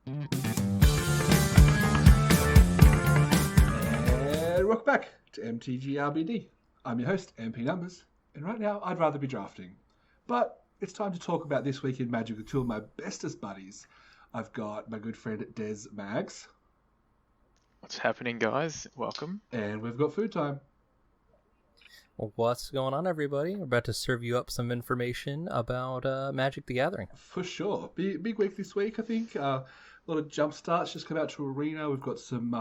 And welcome back to MTGRBD. I'm your host, MP Numbers, and right now I'd rather be drafting. But it's time to talk about this week in Magic with two of my bestest buddies. I've got my good friend Des Mags. What's happening, guys? Welcome. And we've got Food Time. What's going on, everybody? We're about to serve you up some information about Magic the Gathering. For sure. Big week this week, I think. A lot of Jumpstarts just come out to Arena. We've got some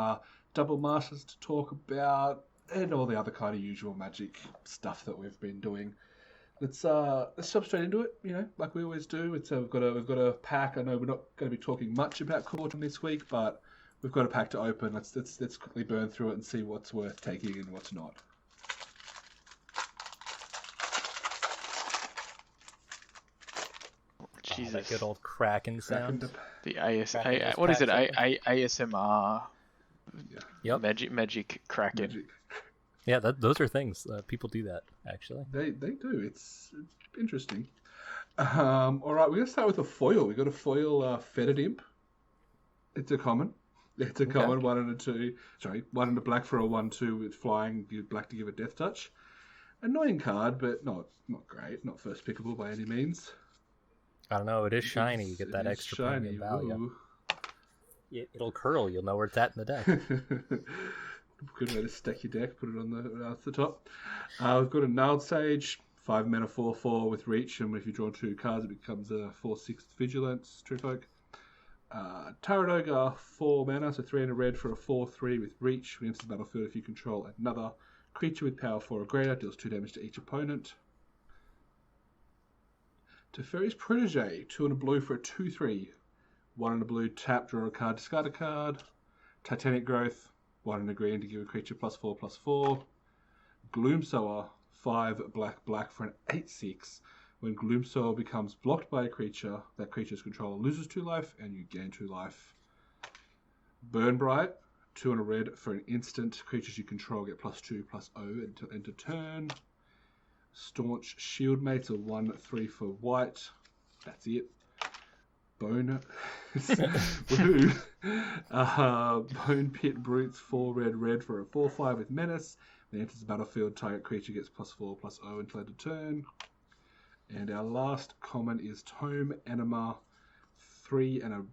double masters to talk about, and all the other kind of usual Magic stuff that we've been doing. Let's jump straight into it. You know, like we always do. We've got a pack. I know we're not going to be talking much about Quartern this week, but we've got a pack to open. Let's quickly burn through it and see what's worth taking and what's not. Jesus. That good old cracking sound. The what is it? ASMR. Yep. Magic Kraken. Yeah, those are things. People do that, actually. They do. It's interesting. All right, we're going to start with a foil. We got a foil Fetid Imp. It's a common. It's a common, 1 and a 2. Sorry, 1 and a black for a 1/2 with flying. Black to give a death touch. Annoying card, but not great. Not first pickable by any means. I don't know. It is shiny. You get that extra premium value. It'll curl. You'll know where it's at in the deck. Good way to stack your deck. Put it on the top. We've got a Gnarled Sage, 5 mana 4/4 with reach, and if you draw 2 cards, it becomes a 4/6 Vigilance Truefolk. Taradoga, 4 mana, so 3 and a red for a 4/3 with reach. When it enters the battlefield, if you control another creature with power 4 or greater, deals 2 damage to each opponent. Teferi's Protege, 2 and a blue for a 2/3. 1 and a blue, tap, draw a card, discard a card. Titanic Growth, 1 and a green to give a creature +4/+4. Gloomsower, 5 black for an 8/6. When Gloomsower becomes blocked by a creature, that creature's controller loses 2 life and you gain 2 life. Burnbright, 2 and a red for an instant. Creatures you control get +2/+0 until end of turn. Staunch Shieldmates, a 1/3 for white. That's it. Bone Blue. Bone Pit Brutes, 4 red for a 4/5 with menace. When it enters the battlefield, target creature gets +4/+0 until end of turn. And our last common is Tome Enema, 3 and a...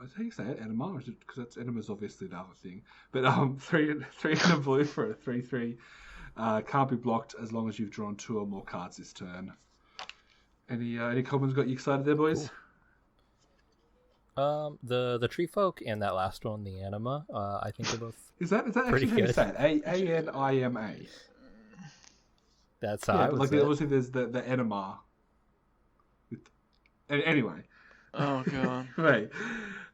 I think you say it, Enema, because that's Enema's obviously the other thing. But 3 and a blue for a 3/3. Can't be blocked as long as you've drawn 2 or more cards this turn. Any commons got you excited there, boys? Cool. The Tree Folk and that last one, the Anima, I think they're both Is that actually how you say it? Anima. That's how I would say obviously there's the Enema. Anyway. Oh god. Right.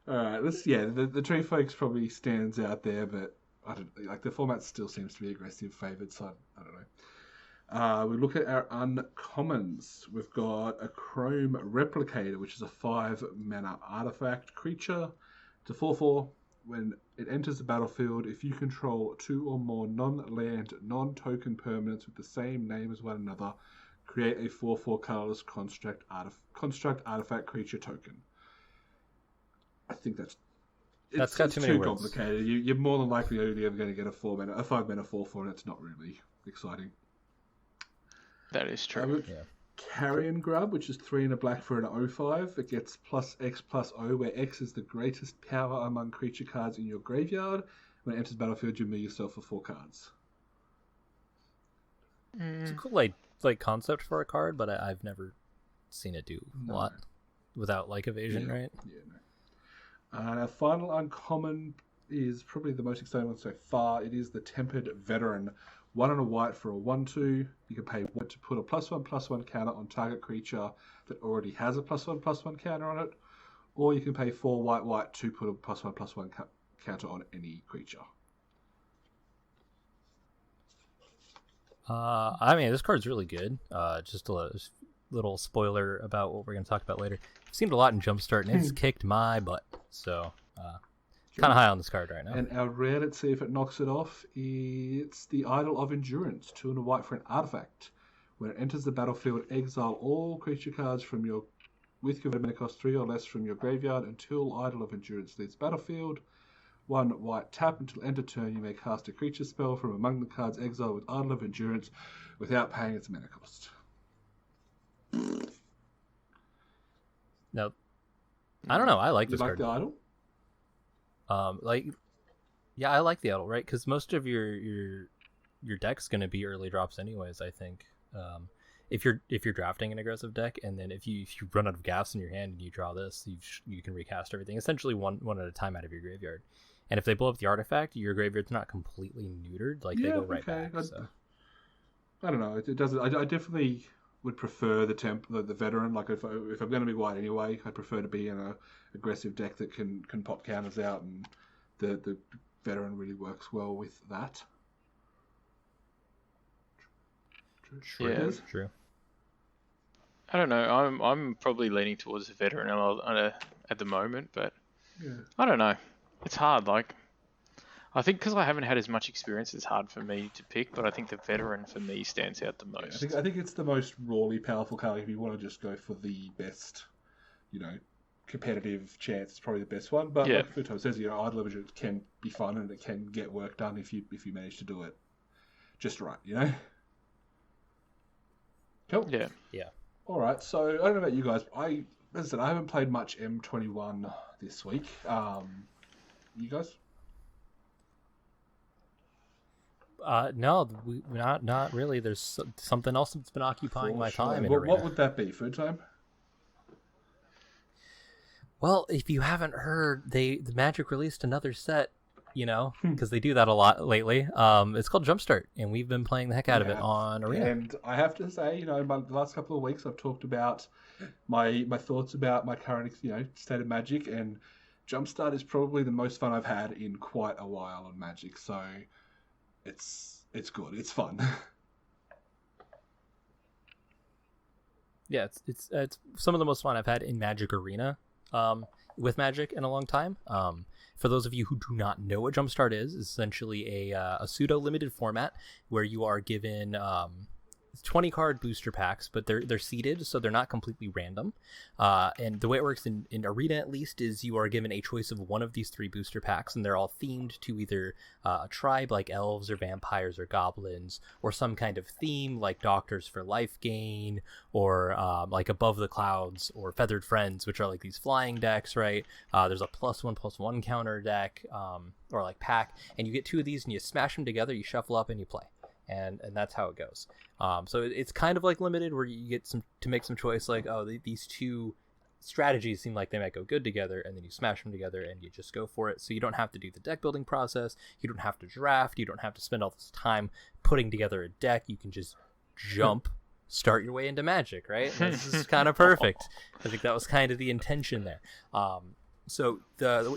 All right. The Tree Folks probably stands out there, but I don't like the format still seems to be aggressive favoured, so I don't know. We look at our uncommons. We've got a Chrome Replicator, which is a 5 mana artifact creature. It's a 4/4. When it enters the battlefield, if you control 2 or more non-land, non-token permanents with the same name as one another, create a 4/4 colorless construct artifact creature token. I think that's got too many words. Complicated. You're more than likely only ever going to get a 5 mana 4/4, and it's not really exciting. That is true. Carrion Grub, which is 3 and a black for an 0/5. It gets +X/+0, where X is the greatest power among creature cards in your graveyard. When it enters the battlefield, you mill yourself for 4 cards. It's a cool like concept for a card, but I've never seen it do a lot without evasion, right? Yeah, no. And our final uncommon is probably the most exciting one so far. It is the Tempered Veteran. 1 and a white for a 1/2. You can pay 1 to put a +1/+1 counter on target creature that already has a +1/+1 counter on it. Or you can pay 4 white to put a +1/+1 counter on any creature. This card's really good. Just a little spoiler about what we're going to talk about later. I've seen it a lot in Jumpstart, and it's kicked my butt. So, kind of high on this card right now. And our rare, let's see if it knocks it off, it's the Idol of Endurance. 2 and a white for an artifact. When it enters the battlefield, exile all creature cards from your with your mana cost 3 or less from your graveyard until Idol of Endurance leaves battlefield. 1 white tap until end of turn. You may cast a creature spell from among the cards exiled with Idol of Endurance without paying its mana cost. No, I don't know. I like this card. The Idol? Yeah, I like the Idol, right? Because most of your deck's going to be early drops anyways, I think. If you're drafting an aggressive deck, and then if you run out of gas in your hand and you draw this, you can recast everything essentially one at a time out of your graveyard. And if they blow up the artifact, your graveyard's not completely neutered. Like, they go right back. So. I don't know. It doesn't. I definitely would prefer the veteran. Like, if I'm going to be white anyway, I'd prefer to be in a aggressive deck that can pop counters out, and the veteran really works well with that. True. I don't know. I'm probably leaning towards the veteran at the moment, but I don't know. It's hard. Like, I think because I haven't had as much experience, it's hard for me to pick. But I think the veteran for me stands out the most. I think it's the most rawly powerful card. If you want to just go for the best, competitive chance, it's probably the best one. But like Futo says, Idol of Endurance can be fun and it can get work done if you manage to do it just right. Cool. Yeah. All right. So I don't know about you guys. As I said, I haven't played much M21 this week. You guys? No, not really. There's something else that's been occupying my time. What would that be? Food time? Well, if you haven't heard, the Magic released another set. Because they do that a lot lately. It's called Jumpstart, and we've been playing the heck out of it on Arena. And I have to say, in the last couple of weeks, I've talked about my thoughts about my current, state of Magic, and Jumpstart is probably the most fun I've had in quite a while on Magic. So it's good. It's fun. Yeah, it's some of the most fun I've had in Magic Arena. With Magic in a long time. For those of you who do not know what Jumpstart is, it's essentially a pseudo-limited format where you are given 20 card booster packs, but they're seeded, so they're not completely random. And the way it works in Arena, at least, is you are given a choice of one of these 3 booster packs, and they're all themed to either a tribe like elves or vampires or goblins, or some kind of theme like Doctors for Life Gain, or like Above the Clouds or Feathered Friends, which are like these flying decks, right? There's a +1/+1 counter deck, or like pack, and you get 2 of these and you smash them together, you shuffle up and you play. And that's how it goes. So it's kind of like limited, where you get to make some choice, like, these 2 strategies seem like they might go good together, and then you smash them together and you just go for it. So you don't have to do the deck building process, you don't have to draft, you don't have to spend all this time putting together a deck. You can just start your way into Magic, right? And this is kind of perfect. I think that was kind of the intention there. So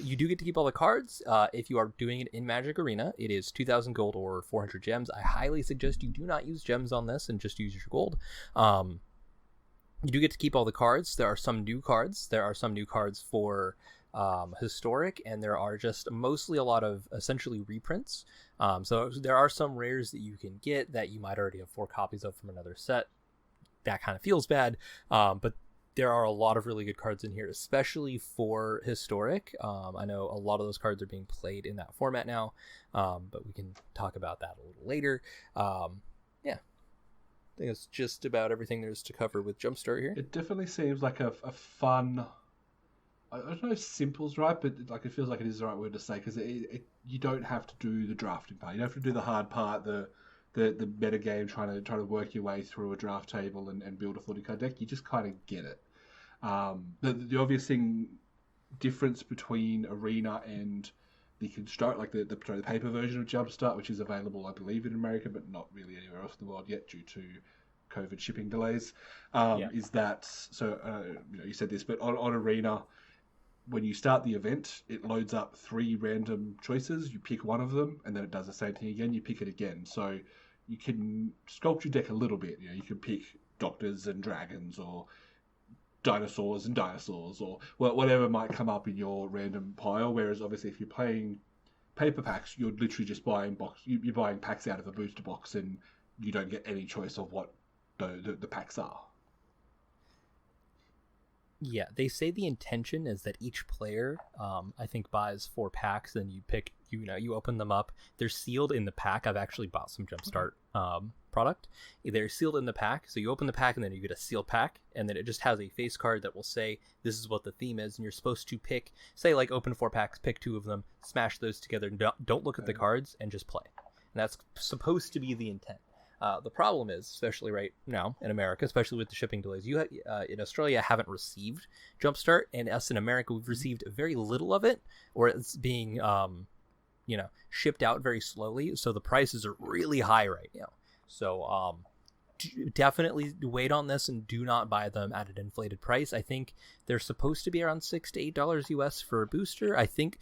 you do get to keep all the cards. If you are doing it in Magic Arena, it is 2,000 gold or 400 gems. I highly suggest you do not use gems on this and just use your gold. You do get to keep all the cards. There are some new cards. There are some new cards for Historic, and there are just mostly a lot of essentially reprints. So there are some rares that you can get that you might already have 4 copies of from another set. That kind of feels bad, but there are a lot of really good cards in here, especially for Historic. I know a lot of those cards are being played in that format now, but we can talk about that a little later. Yeah, I think it's just about everything there's to cover with Jumpstart here. It definitely seems like a fun... I don't know if simple's right, but it feels like it is the right word to say, because you don't have to do the drafting part. You don't have to do the hard part, the meta game, trying to work your way through a draft table and build a 40 card deck. You just kind of get it. The obvious difference between Arena and the Construct, like the paper version of Jumpstart, which is available, I believe, in America, but not really anywhere else in the world yet due to COVID shipping delays, is that, you said this, but on Arena, when you start the event, it loads up 3 random choices. You pick one of them, and then it does the same thing again. You pick it again. So you can sculpt your deck a little bit. You can pick Doctors and Dragons, or dinosaurs and dinosaurs, or whatever might come up in your random pile. Whereas obviously, if you're playing paper packs, you're literally just buying you're buying packs out of a booster box, and you don't get any choice of what the packs are. Yeah, they say the intention is that each player, I think, buys 4 packs. Then you pick, you open them up. They're sealed in the pack. I've actually bought some Jumpstart product. They're sealed in the pack. So you open the pack and then you get a sealed pack, and then it just has a face card that will say this is what the theme is, and you're supposed to pick, say, like open 4 packs, pick 2 of them, smash those together, don't look at the cards, and just play. And that's supposed to be the intent. The problem is, especially right now in America, especially with the shipping delays, you in Australia haven't received Jumpstart, and us in America, we've received very little of it, or it's being, shipped out very slowly. So the prices are really high right now. So definitely wait on this and do not buy them at an inflated price. I think they're supposed to be around $6 to $8 US for a booster. I think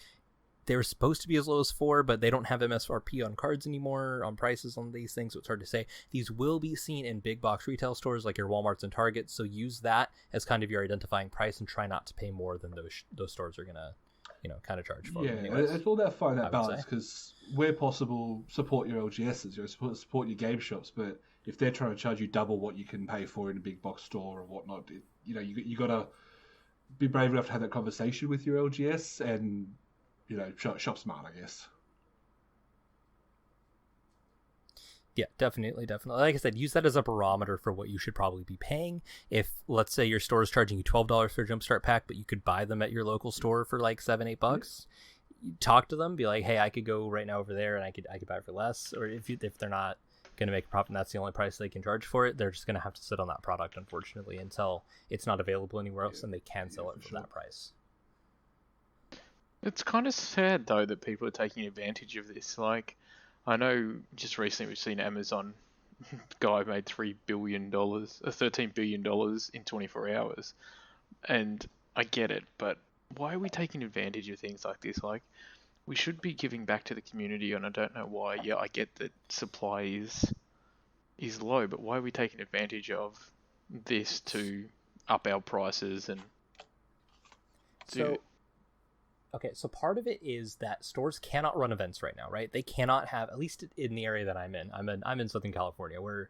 they were supposed to be as low as 4, but they don't have MSRP on cards anymore, on prices on these things, so it's hard to say. These will be seen in big box retail stores like your Walmarts and Targets, so use that as kind of your identifying price and try not to pay more than those stores are going to, kind of charge for. Yeah, it's all about finding that balance, because where possible, support your LGSs, support your game shops, but if they're trying to charge you double what you can pay for in a big box store or whatnot, you got to be brave enough to have that conversation with your LGS and shop smart, I guess. Yeah, definitely. Like I said, use that as a barometer for what you should probably be paying. If, let's say, your store is charging you $12 for a Jumpstart pack, but you could buy them at your local store for like $7-8, talk to them, be like, hey, I could go right now over there and I could buy it for less. Or if they're not going to make a profit and that's the only price they can charge for it, they're just going to have to sit on that product, unfortunately, until it's not available anywhere else and they can sell it for that price. It's kind of sad, though, that people are taking advantage of this. Like, I know just recently we've seen Amazon guy made $13 billion in 24 hours. And I get it, but why are we taking advantage of things like this? Like, we should be giving back to the community, and I don't know why. Yeah, I get that supply is low, but why are we taking advantage of this to up our prices and Okay, so part of it is that stores cannot run events right now, right? They cannot have, at least in the area that I'm in. I'm in Southern California. We're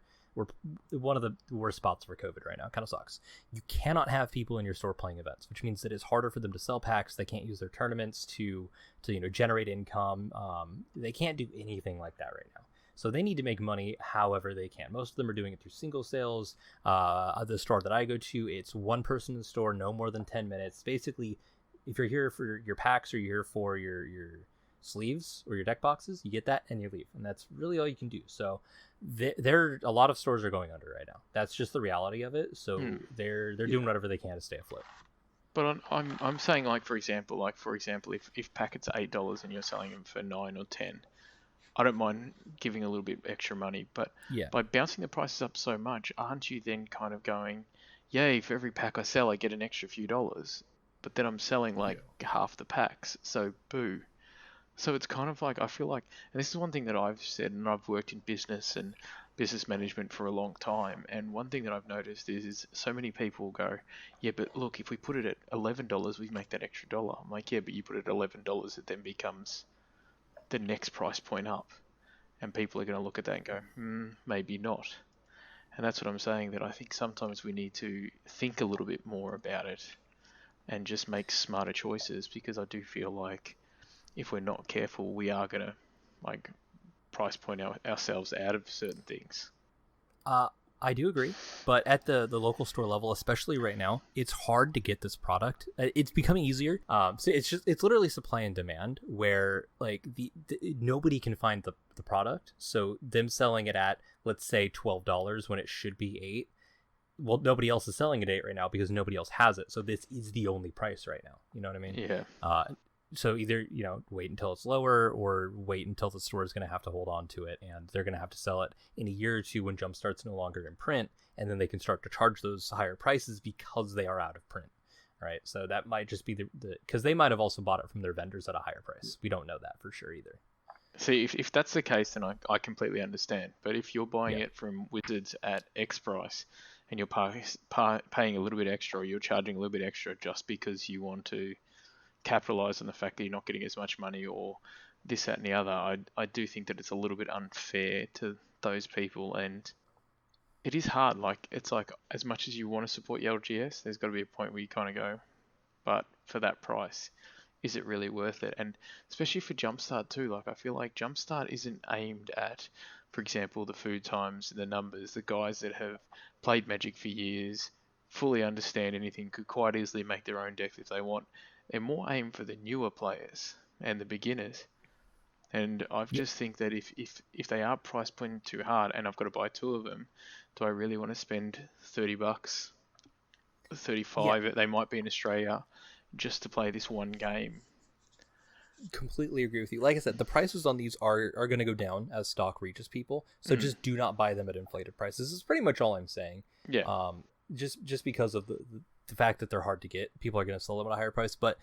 one of the worst spots for COVID right now. It kind of sucks. You cannot have people in your store playing events, which means that it's harder for them to sell packs. They can't use their tournaments to generate income. They can't do anything like that right now. So they need to make money however they can. Most of them are doing it through single sales. The store that I go to, it's one person in the store, no more than 10 minutes. Basically, if you're here for your packs or you're here for your sleeves or your deck boxes, you get that and you leave. And that's really all you can do. So a lot of stores are going under right now. That's just the reality of it. So they're doing whatever they can to stay afloat. But I'm saying, for example, if packets are $8 and you're selling them for 9 or 10, I don't mind giving a little bit extra money. But by bouncing the prices up so much, aren't you then kind of going, yay, for every pack I sell, I get an extra few dollars? But then I'm selling half the packs, so boo. So it's kind of like, I feel like, and this is one thing that I've said, and I've worked in business and business management for a long time, and one thing that I've noticed is so many people go, yeah, but look, if we put it at $11, we make that extra dollar. I'm like, yeah, but you put it at $11, it then becomes the next price point up. And people are going to look at that and go, maybe not. And that's what I'm saying, that I think sometimes we need to think a little bit more about it and just make smarter choices, because I do feel like if we're not careful, we are going to price point ourselves out of certain things. I do agree, but at the local store level, especially right now, it's hard to get this product. It's becoming easier. So it's literally supply and demand, where nobody can find the product. So them selling it at, let's say, $12 when it should be $8. Well, nobody else is selling it at $8 right now because nobody else has it. So this is the only price right now. You know what I mean? Yeah. So either, wait until it's lower, or wait until the store is going to have to hold on to it, and they're going to have to sell it in a year or two when Jumpstart's no longer in print, and then they can start to charge those higher prices because they are out of print. Right? So that might just be because they might have also bought it from their vendors at a higher price. We don't know that for sure either. See, if that's the case, then I completely understand. But if you're buying it from Wizards at X price, and you're paying a little bit extra, or you're charging a little bit extra just because you want to capitalize on the fact that you're not getting as much money, or this, that, and the other, I do think that it's a little bit unfair to those people. And it is hard. Like, it's like, as much as you want to support the LGS, there's got to be a point where you kind of go, but for that price, is it really worth it? And especially for Jumpstart too, like, I feel like Jumpstart isn't aimed at, for example, the food times, the numbers, the guys that have played Magic for years, fully understand anything, could quite easily make their own deck if they want. They're more aimed for the newer players and the beginners. And I just think that if they are price pointing too hard and I've got to buy 2 of them, do I really want to spend $30, 35? They might be in Australia just to play this one game. Completely agree with you. Like I said, the prices on these are going to go down as stock reaches people. So just do not buy them at inflated prices. Is pretty much all I'm saying. Yeah. Just because of the fact that they're hard to get, people are going to sell them at a higher price. But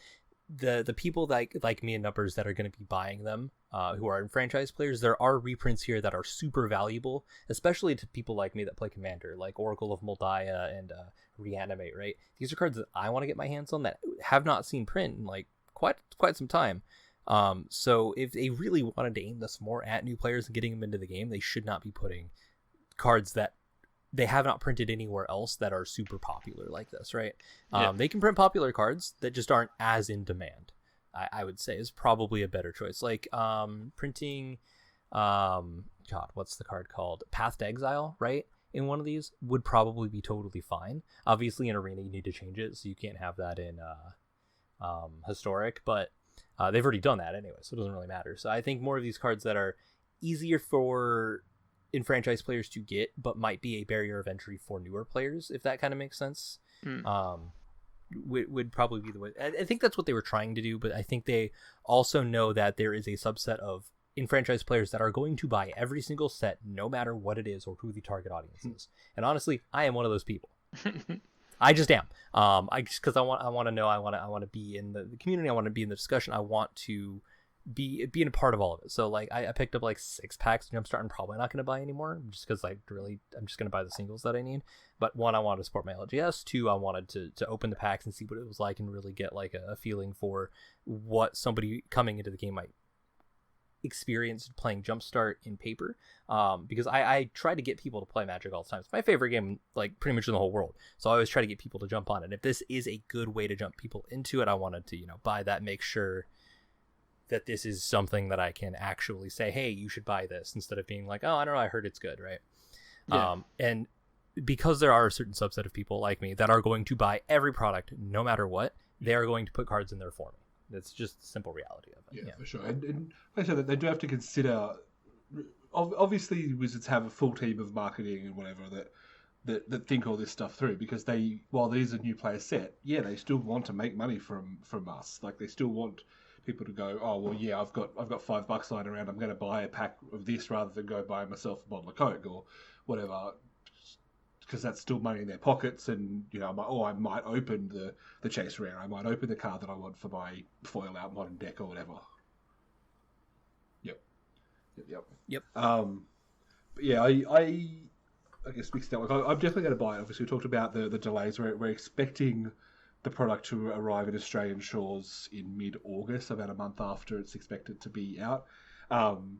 the people like me and Numbers that are going to be buying them, who are franchise players, there are reprints here that are super valuable, especially to people like me that play Commander, like Oracle of Moldiah and Reanimate. Right, these are cards that I want to get my hands on that have not seen print in like quite some time. So if they really wanted to aim this more at new players and getting them into the game, they should not be putting cards that they have not printed anywhere else that are super popular like this, right? They can print popular cards that just aren't as in demand, I would say, is probably a better choice. Like printing, what's the card called? Path to Exile, right? In one of these would probably be totally fine. Obviously in Arena you need to change it, so you can't have that in Historic, but they've already done that anyway, so it doesn't really matter. So I think more of these cards that are easier for franchise players to get, but might be a barrier of entry for newer players, if that kind of makes sense, would probably be the way. I think that's what they were trying to do, but I think they also know that there is a subset of franchise players that are going to buy every single set, no matter what it is or who the target audience is. And honestly, I am one of those people. I just am. Because I want to know. I want to be in the community. I want to be in the discussion. I want to be a part of all of it. So like I picked up like 6 packs of Jumpstart. I'm probably not going to buy anymore just because I'm just going to buy the singles that I need. But 1, I wanted to support my LGS. 2, I wanted to open the packs and see what it was like and really get like a feeling for what somebody coming into the game might experience playing Jumpstart in paper, because I try to get people to play Magic all the time. It's my favorite game, like pretty much in the whole world, so I always try to get people to jump on it. And if this is a good way to jump people into it, I wanted to buy that, make sure that this is something that I can actually say, hey, you should buy this, instead of being like, oh, I don't know, I heard it's good, right? And because there are a certain subset of people like me that are going to buy every product no matter what, they are going to put cards in there for me. That's just the simple reality of it. Yeah, for sure. And like I said, they do have to consider. Obviously, Wizards have a full team of marketing and whatever that think all this stuff through, because while these are new player set, they still want to make money from us. Like, they still want people to go, oh well, yeah, I've got $5 lying around. I'm going to buy a pack of this rather than go buy myself a bottle of Coke or whatever, because that's still money in their pockets. And I might open the chase rare. I might open the card that I want for my foil out modern deck or whatever. Yep. But yeah, I guess mixed out. I'm definitely going to buy it. Obviously, we talked about the delays. We're expecting the product to arrive at Australian shores in mid-August, about a month after it's expected to be out. And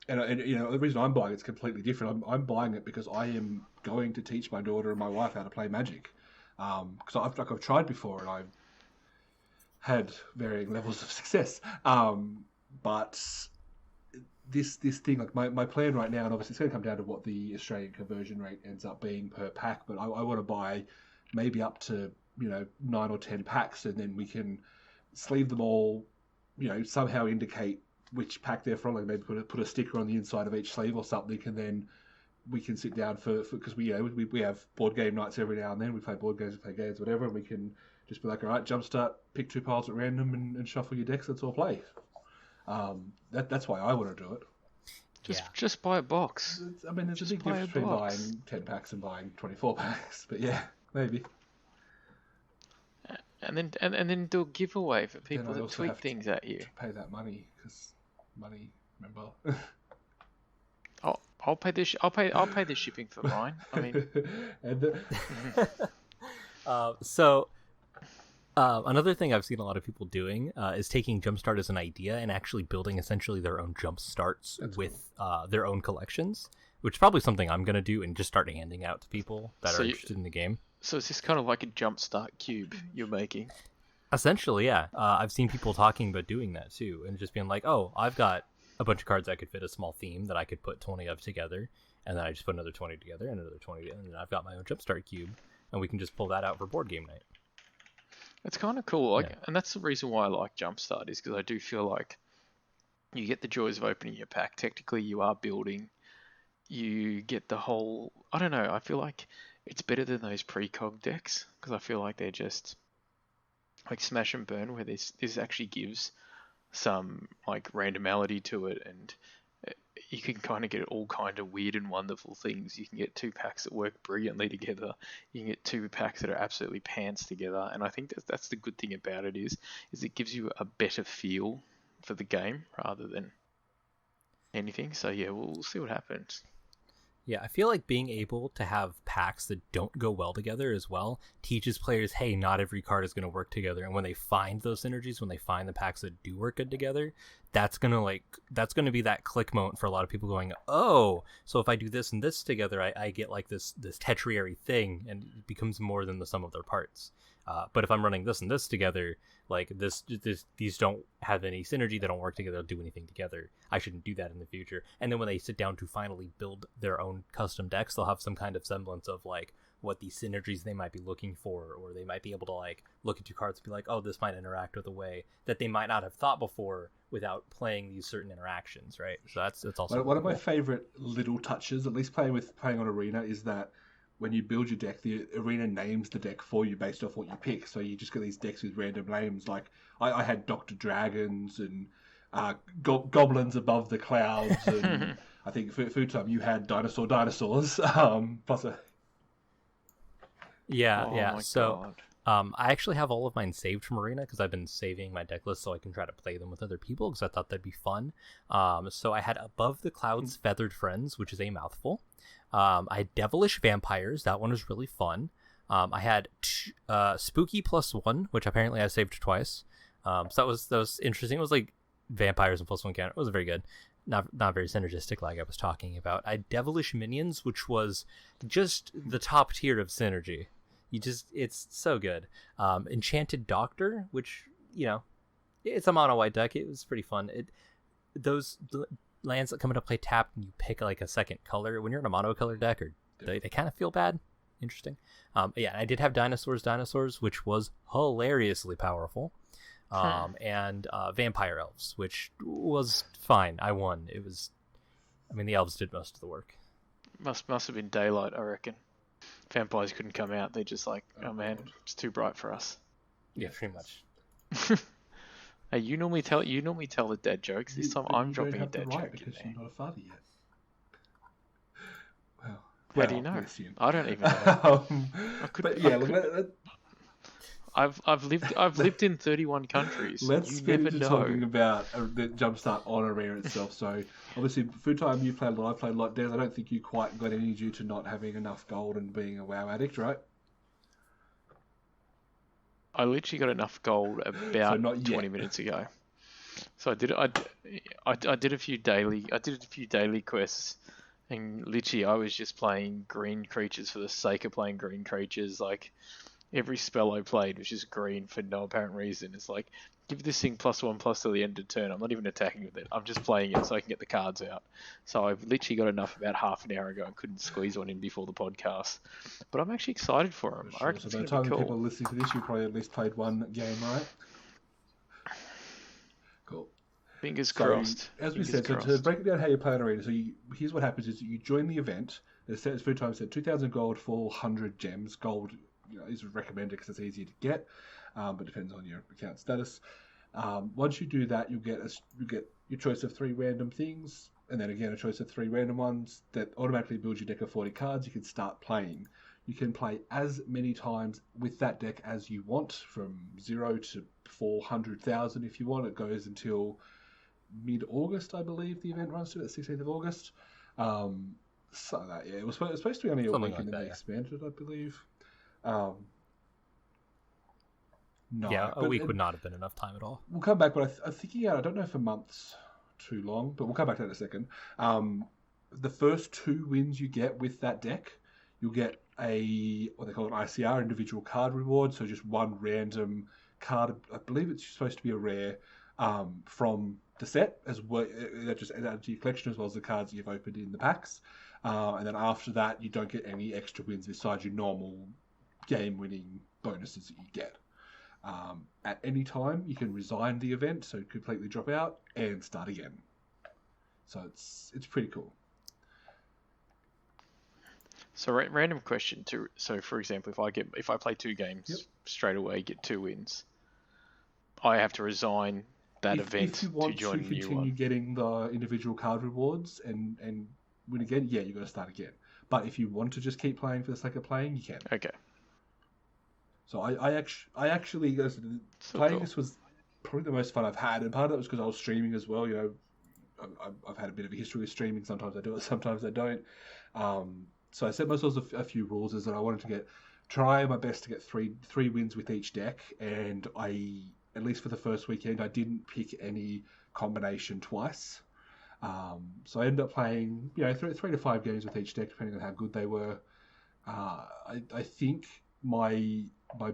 the reason I'm buying it's completely different. I'm buying it because I am going to teach my daughter and my wife how to play Magic. Because I've tried before and I've had varying levels of success. But this thing, like my plan right now, and obviously it's going to come down to what the Australian conversion rate ends up being per pack. But I want to buy maybe up to 9 or 10 packs, and then we can sleeve them all. Somehow indicate which pack they're from, like maybe put a sticker on the inside of each sleeve or something, and then we can sit down for because we have board game nights every now and then. We play board games, we play games, whatever, and we can just be like, all right, Jumpstart, pick 2 piles at random and shuffle your decks. Let's all play. That's why I want to do it. Just buy a box. There's a big difference between buying 10 packs and buying 24 packs, but yeah, maybe. And then do a giveaway for people that tweet things at you. Pay that money, because money, remember. I'll pay this. I'll pay the shipping for mine. I mean, another thing I've seen a lot of people doing is taking Jumpstart as an idea and actually building essentially their own Jumpstarts with their own collections. which is probably something I'm gonna do and just start handing out to people that So are you- interested in the game. So it's just kind of like a Jumpstart cube you're making. Essentially, yeah. I've seen people talking about doing that too, and just being like, "Oh, I've got a bunch of cards that could fit a small theme that I could put 20 of together, and then I just put another 20 together, and another 20, and then I've got my own Jumpstart cube, and we can just pull that out for board game night." It's kind of cool, like, Yeah. and that's the reason why I like Jumpstart is because I do feel like you get the joys of opening your pack. Technically, you are building. You get the whole. I don't know. I feel like it's better than those precog decks because I feel like they're just like smash and burn, where this actually gives some like randomality to it, and you can kind of get all kind of weird and wonderful things. You can get 2 packs that work brilliantly together. You can get 2 packs that are absolutely pants together, and I think that's the good thing about it is it gives you a better feel for the game rather than anything. So yeah, we'll see what happens. Yeah, I feel like being able to have packs that don't go well together as well teaches players, hey, not every card is going to work together. And when they find those synergies, when they find the packs that do work good together, that's going to be that click moment for a lot of people going, oh, so if I do this and this together, I get like this tetrary thing, and it becomes more than the sum of their parts. But if I'm running this and this together, like these don't have any synergy, they don't work together, do anything together. I shouldn't do that in the future. And then when they sit down to finally build their own custom decks, they'll have some kind of semblance of like what these synergies they might be looking for, or they might be able to like look at 2 cards and be like, oh, this might interact with a way that they might not have thought before without playing these certain interactions, right? So that's also one of my favorite little touches, at least playing on Arena, is that when you build your deck, the Arena names the deck for you based off what you pick. So you just get these decks with random names. Like I had Dr. Dragons and Goblins Above the Clouds, and I think Food Time you had Dinosaurs. Plus a yeah. So God. I actually have all of mine saved from Arena because I've been saving my deck list so I can try to play them with other people because I thought that'd be fun. So I had Above the Clouds Feathered Friends, which is a mouthful. I had Devilish Vampires. That one was really fun. I had Spooky +1, which apparently I saved twice. So that was interesting. It was like vampires and +1 counter. It was very good. Not very synergistic like I was talking about. I had Devilish Minions, which was just the top tier of synergy. It's so good. Enchanted Doctor, which, it's a mono white deck. It was pretty fun. Those lands that come into play tapped and you pick like a second color when you're in a mono color deck, or they kind of feel bad. Interesting. Yeah, I did have Dinosaurs, which was hilariously powerful. And Vampire Elves, which was fine. I won. The elves did most of the work. Must have been daylight, I reckon. Vampires couldn't come out. They're just like, oh man, it's too bright for us. Yeah, pretty much. Hey, you normally tell the dad jokes. This time I'm dropping a dad joke because in there. you're not a father yet. Well, How do you know? I don't even know. But yeah, look, I've lived in 31 countries. Let's get into talking about the Jumpstart on Arena itself. So obviously, Food Time, you played a lot, I played a lot. Des, I don't think you quite got any due to not having enough gold and being a WoW addict, right? I literally got enough gold about 20 minutes ago. So I did a few daily quests, and literally I was just playing green creatures for the sake of playing green creatures. Like every spell I played was just green for no apparent reason. It's like, give this thing +1/+ till the end of turn. I'm not even attacking with it. I'm just playing it so I can get the cards out. So I've literally got enough about half an hour ago and couldn't squeeze one in before the podcast. But I'm actually excited for them. Sure. I reckon So it's by the going to time be cool. people are listening to this, you probably at least played one game, right? Cool. Fingers crossed. As we Fingers said, crossed. to break it down how you play an arena, so here's what happens is you join the event. As Food Time said, 2,000 gold for 100 gems. Gold is recommended because it's easier to get, but depends on your account status. Once you do that, you get your choice of 3 random things, and then again a choice of 3 random ones that automatically build your deck of 40 cards. You can start playing. You can play as many times with that deck as you want, from 0 to 400,000 if you want. It goes until mid-August, I believe the event runs to, the 16th of August. So that, yeah, it was supposed to be only a Something week, like and then that, they yeah. expanded it, I believe. No, Yeah, a but week would not have been enough time at all. We'll come back, but I'm thinking out. I don't know if a month's too long, but we'll come back to that in a second. the first 2 wins you get with that deck, you'll get what they call an ICR, individual card reward. So just one random card. I believe it's supposed to be a rare from the set as well. That just adds to your collection as well as the cards you've opened in the packs. And then after that, you don't get any extra wins besides your normal game-winning bonuses that you get. At any time, you can resign the event, so completely drop out and start again. So it's pretty cool. So random question too. So for example, if I play 2 games straight away, get 2 wins, I have to resign that event if you want to join a new one. continue getting the individual card rewards and win again, you got to start again. But if you want to just keep playing for the sake of playing, you can. Okay. So I actually playing this was probably the most fun I've had, and part of that was because I was streaming as well. I've had a bit of a history with streaming. Sometimes I do it, sometimes I don't. So I set myself a few rules is that I wanted to try my best to get three wins with each deck, and at least for the first weekend, I didn't pick any combination twice. So I ended up playing 3 to 5 games with each deck, depending on how good they were. I think my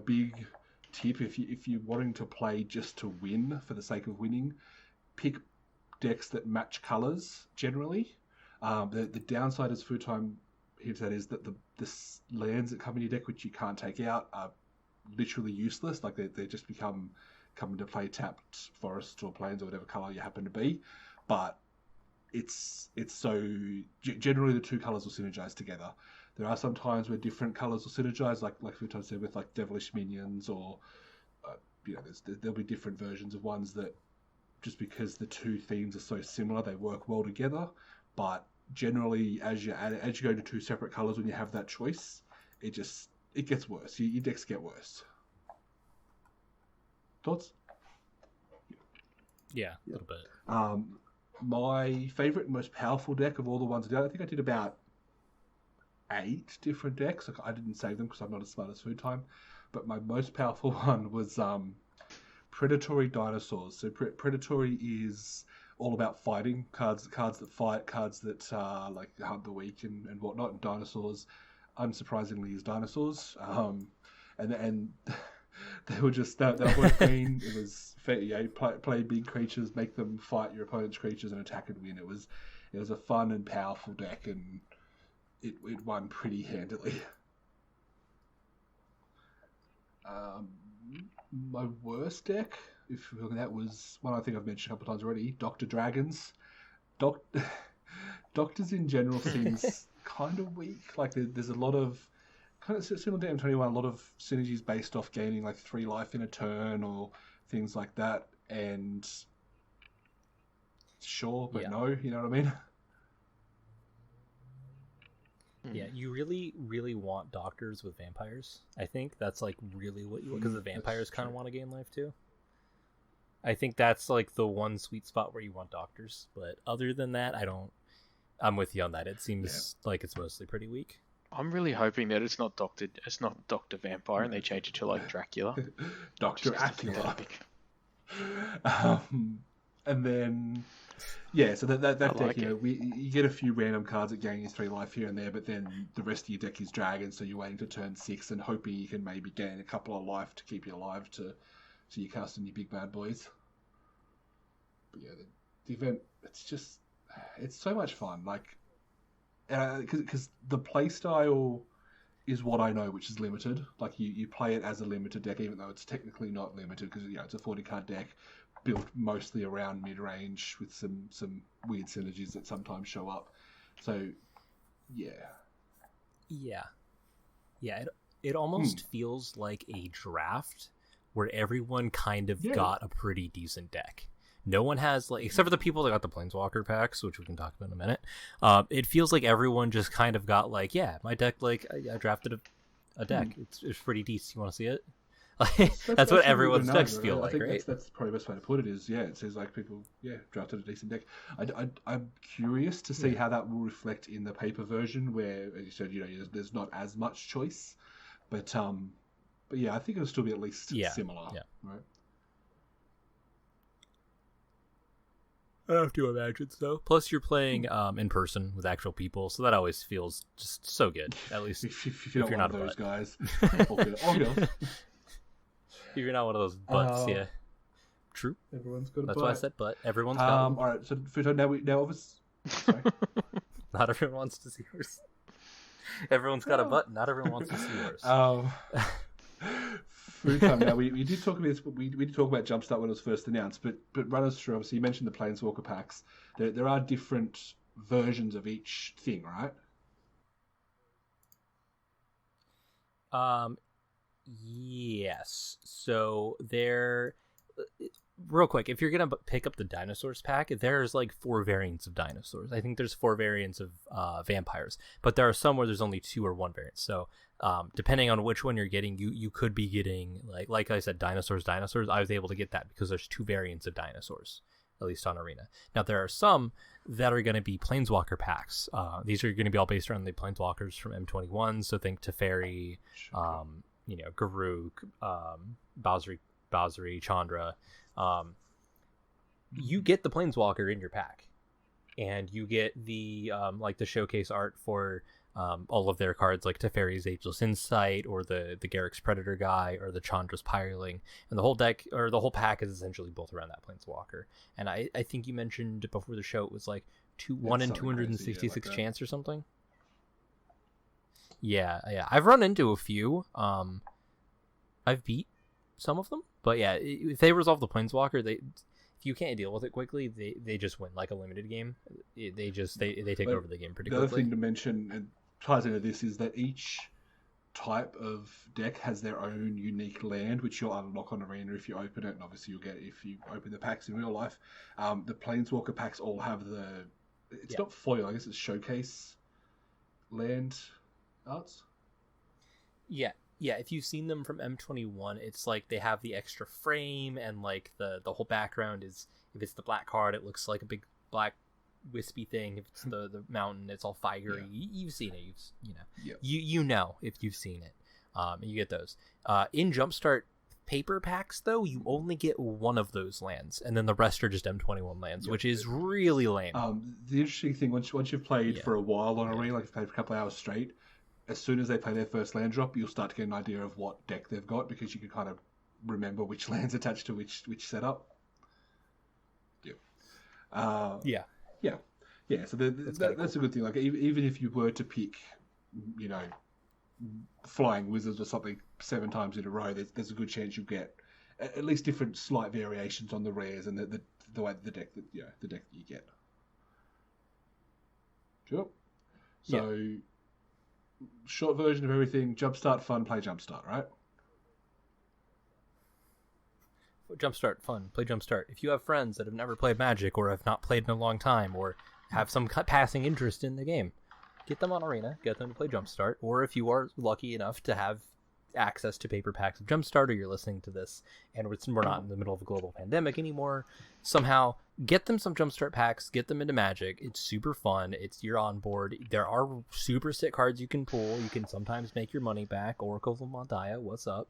big tip, if you're wanting to play just to win for the sake of winning, pick decks that match colors generally. The downside, as Food Time hints at, is that the lands that come in your deck which you can't take out are literally useless. Like they just come into play tapped forests or plains or whatever color you happen to be. But it's so generally the 2 colors will synergize together. There are some times where different colors will synergize, like Food Time said, with like devilish minions, or there'll be different versions of ones that, just because the 2 themes are so similar, they work well together. But generally, as you go to 2 separate colors, when you have that choice, it gets worse. Your decks get worse. Thoughts? Yeah, a little bit. My favorite and most powerful deck of all the ones I did, I think I did about 8 different decks. I didn't save them because I'm not as smart as Food Time. But my most powerful one was Predatory Dinosaurs. So Predatory is all about fighting, cards that fight, cards that like hunt the weak and whatnot. And dinosaurs, unsurprisingly, is dinosaurs. And they were just they were both green. It was play big creatures, make them fight your opponent's creatures and attack and win. It was a fun and powerful deck, and it won pretty handily. My worst deck, if you're looking at, was one I think I've mentioned a couple of times already, Dr. Dragons. Doctors in general seems kind of weak. Like there's a lot of, kind of similar to M21, a lot of synergies based off gaining like 3 life in a turn or things like that. And sure, but no, you know what I mean? Yeah, you really, really want doctors with vampires. I think that's like really what you want, because the vampires kind of want to gain life too. I think that's like the one sweet spot where you want doctors. But other than that, I'm with you on that. It seems like it's mostly pretty weak. I'm really hoping that it's not Doctor Vampire and they change it to like Dracula. Dr. Acula. And then so that deck, like you get a few random cards that gain you 3 life here and there, but then the rest of your deck is dragons, so you're waiting to turn 6 and hoping you can maybe gain a couple of life to keep you alive to you casting your big bad boys. But yeah, the event, it's so much fun. Like, because the play style is what I know, which is limited. Like you play it as a limited deck, even though it's technically not limited, because it's a 40 card deck built mostly around mid range with some weird synergies that sometimes show up. So it almost feels like a draft where everyone kind of got a pretty decent deck. No one has, like, except for the people that got the Planeswalker packs, which we can talk about in a minute. It feels like everyone just kind of got, like, my deck, like, I drafted a deck. It's pretty decent. You want to see it? That's what everyone's decks feel like, right? That's probably the best way to put it is, it says, like, people, drafted a decent deck. I'm curious to see how that will reflect in the paper version where, as you said, there's not as much choice. But I think it'll still be at least similar, right? I have to imagine so. Plus, you're playing in person with actual people, so that always feels just so good. At least if you're not one of those guys. Or girls. If you're not one of those butts, yeah. True. Everyone's got a That's butt. why I said butt. Everyone's got one. All right, so Futo, now obviously... Sorry. Not everyone wants to see yours. Everyone's got a butt. Not everyone wants to see yours. Futo, now we did talk about this, but we did talk about Jumpstart when it was first announced, but run us through, obviously you mentioned the Planeswalker packs. There are different versions of each thing, right? Yes. So there, real quick, if you're gonna pick up the dinosaurs pack, there's like 4 variants of dinosaurs. I think there's 4 variants of vampires, but there are some where there's only 2 or 1 variant. So depending on which one you're getting, you could be getting like I said, dinosaurs. I was able to get that because there's 2 variants of dinosaurs, at least on Arena. Now there are some that are going to be Planeswalker packs. These are going to be all based around the Planeswalkers from M21. So think Teferi, Garruk, Basri, Chandra. You get the Planeswalker in your pack, and you get the the showcase art for all of their cards, like Teferi's Ageless Insight, or the Garruk's Predator guy, or the Chandra's Pyreling, and the whole deck or the whole pack is essentially built around that Planeswalker. And I think you mentioned before the show it was like 1 in 266 crazy, chance or something. Yeah, I've run into a few. I've beat some of them, but yeah, if they resolve the Planeswalker, if you can't deal with it quickly, they just win like a limited game. They take over the game pretty quickly. The other thing to mention, and ties into this, is that each type of deck has their own unique land, which you'll unlock on Arena if you open it, and obviously you'll get it if you open the packs in real life. The Planeswalker packs all have it's not foil, I guess it's showcase land arts. Yeah, if you've seen them from M21, it's like they have the extra frame, and like the whole background is, if it's the black card, it looks like a big black wispy thing. If it's the mountain, it's all fiery. Yeah. You've seen it. You know if you've seen it. And you get those. In Jumpstart paper packs, though, you only get 1 of those lands, and then the rest are just M21 lands, which is really lame. The interesting thing, once you've played for a while on Arena, like you've played for a couple of hours straight, as soon as they play their first land drop, you'll start to get an idea of what deck they've got, because you can kind of remember which land's attached to which setup. So that's a good thing. Like even if you were to pick, Flying Wizards or something 7 times in a row, there's a good chance you'll get at least different slight variations on the rares and the way the deck that you get. Sure. So. Yeah. Short version of everything. Jumpstart fun, play Jumpstart, right? Jumpstart fun, play Jumpstart. If you have friends that have never played Magic, or have not played in a long time, or have some passing interest in the game, get them on Arena, get them to play Jumpstart. Or if you are lucky enough to have access to paper packs of Jumpstart, or you're listening to this and we're not in the middle of a global pandemic anymore, somehow get them some Jumpstart packs, get them into Magic. It's super fun. You're on board. There are super sick cards you can pull. You can sometimes make your money back. Oracle of Mondiah, what's up?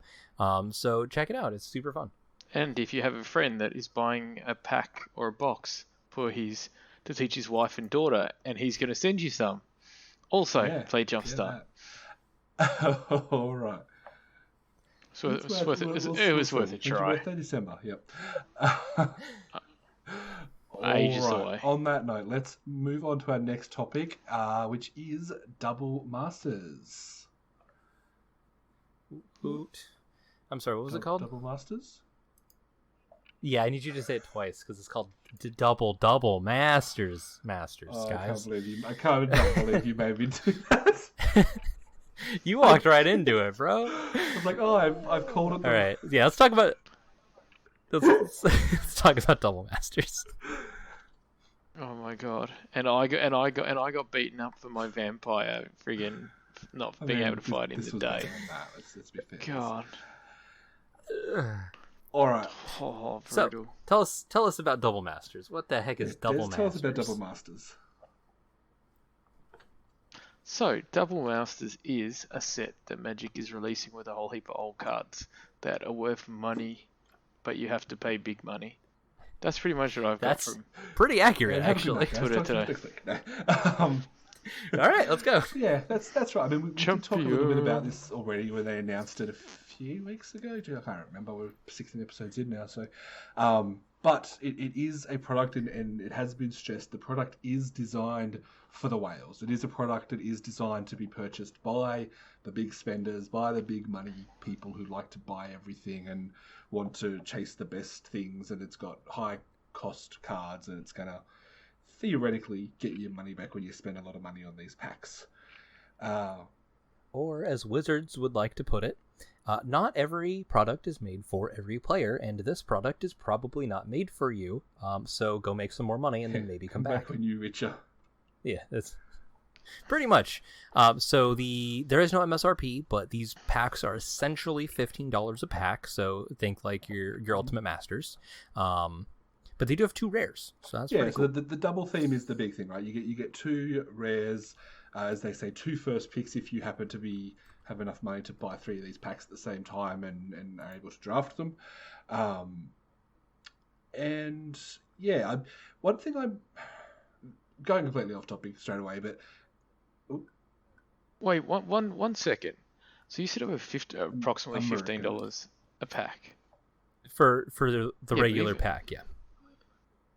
So check it out. It's super fun. And if you have a friend that is buying a pack or a box to teach his wife and daughter, and he's going to send you some, also play Jumpstart. All right. So it was worth a try. Birthday December. Yep. Ages away. On that note, let's move on to our next topic, which is Double Masters. I'm sorry, what was it called? Double Masters? Yeah, I need you to say it twice, because it's called Double Masters, guys. I can't believe you made me do that. You walked right into it, bro. I was like, I've called it. All right, yeah, let's talk about Double Masters. Oh my god! And I got beaten up for my vampire friggin' not being able to fight in the day. Let's be fair. God. All right. Oh, brutal. So tell us about Double Masters. What the heck is Double Masters? Tell us about Double Masters. So, Double Masters is a set that Magic is releasing with a whole heap of old cards that are worth money, but you have to pay big money That's pretty much what I've got from pretty accurate, actually. Twitter today. All right, let's go. Yeah, that's right. I mean, we did talk a little bit about this already when they announced it a few weeks ago. I can't remember. We're 16 episodes in now, so. But it is a product, and it has been stressed. The product is designed for the whales. It is a product that is designed to be purchased by the big spenders, by the big money people who like to buy everything and want to chase the best things. And it's got high cost cards, and it's going to theoretically get your money back when you spend a lot of money on these packs. Or as Wizards would like to put it, not every product is made for every player, and this product is probably not made for you. So go make some more money and then maybe come back when you're richer. Yeah, that's pretty much. So there is no MSRP, but these packs are essentially $15 a pack. So think like your Ultimate Masters. But they do have 2 rares, so that's pretty cool. So the double theme is the big thing, right? You get 2 rares, as they say, 2 first picks if you happen to have enough money to buy 3 of these packs at the same time and are able to draft them. And yeah, one thing I'm going completely off topic straight away, but wait, one second. So you said over approximately $15 a pack for the regular pack, yeah.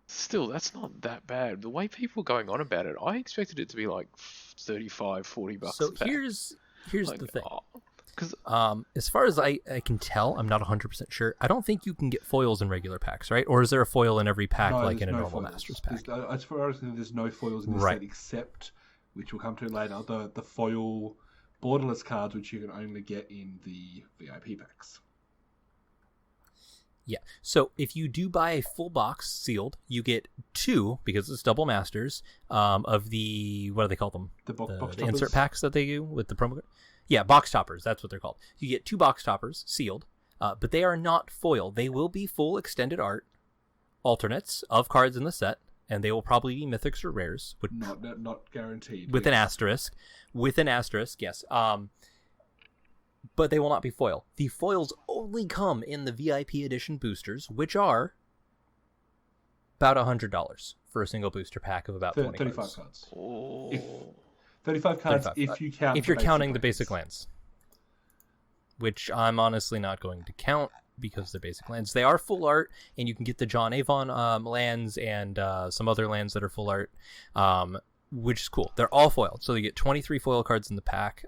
Still, that's not that bad. The way people are going on about it, I expected it to be like $35-$40 So a pack. here's like, the thing. Because as far as I can tell, I'm not 100% sure. I don't think you can get foils in regular packs, right? Or is there a foil in every pack like in a normal foils. Masters pack? As far as I know, there's no foils in this set except, which we'll come to later, the foil borderless cards, which you can only get in the VIP packs. Yeah, so if you do buy a full box sealed, you get 2, because it's double masters, of the, what do they call them? The insert packs that they do with the promo code? Yeah, box toppers, that's what they're called. You get 2 box toppers sealed, but they are not foil. They will be full extended art alternates of cards in the set, and they will probably be mythics or rares. Not guaranteed. With an asterisk. With an asterisk, yes. But they will not be foil. The foils only come in the VIP edition boosters, which are about $100 for a single booster pack of about 35 cards. Oh. 35 cards 35. If you're counting the basic lands. Which I'm honestly not going to count because they're basic lands. They are full art, and you can get the John Avon lands and some other lands that are full art. Which is cool. They're all foiled. So you get 23 foil cards in the pack,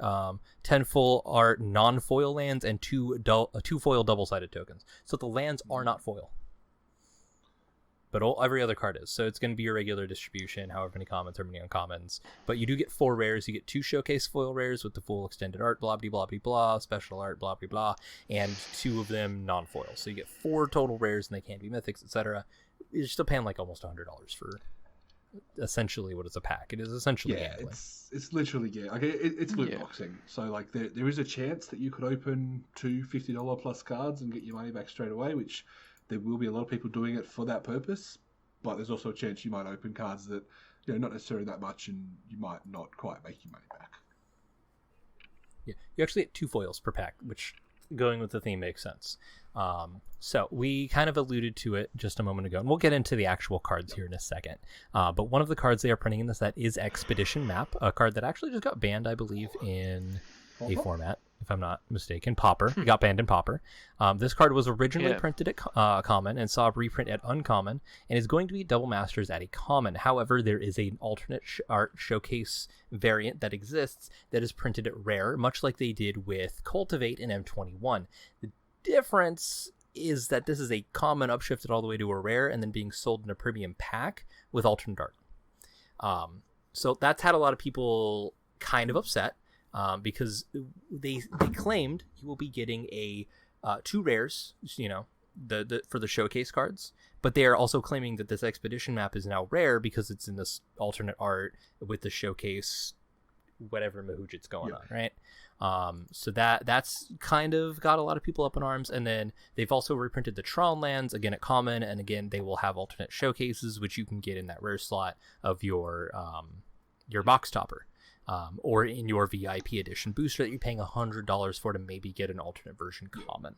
10 full art non-foil lands, and 2 foil double-sided tokens. So the lands are not foil. But every other card is. So it's going to be your regular distribution, however many commons, however many uncommons. But you do get 4 rares. You get 2 showcase foil rares with the full extended art, blah, blah, blah, blah, blah, special art, blah, blah, blah, and 2 of them non-foil. So you get 4 total rares, and they can be mythics, etc. You're still paying like almost $100 for essentially what is a pack. It is essentially gambling. It's literally it's loot boxing. So like there is a chance that you could open 2 $50 plus cards and get your money back straight away, which there will be a lot of people doing it for that purpose. But there's also a chance you might open cards that not necessarily that much, and you might not quite make your money back. Yeah, you actually get 2 foils per pack, which going with the theme makes sense. So we kind of alluded to it just a moment ago, and we'll get into the actual cards here in a second. But one of the cards they are printing in the set is Expedition Map, a card that actually just got banned, I believe, in a format, if I'm not mistaken. Pauper. It got banned in Pauper. This card was originally printed at Common and saw a reprint at Uncommon, and is going to be Double Masters at a Common. However, there is an alternate art showcase variant that exists that is printed at Rare, much like they did with Cultivate and M21. The difference is that this is a Common upshifted all the way to a Rare and then being sold in a premium pack with alternate art. So that's had a lot of people kind of upset. Because they claimed you will be getting a 2 rares, for the showcase cards, but they are also claiming that this Expedition Map is now rare because it's in this alternate art with the showcase, whatever mahooch it's going on, right? So that's kind of got a lot of people up in arms. And then they've also reprinted the Tron lands again at Common, and again they will have alternate showcases which you can get in that rare slot of your box topper. Or in your VIP edition booster that you're paying $100 for to maybe get an alternate version common.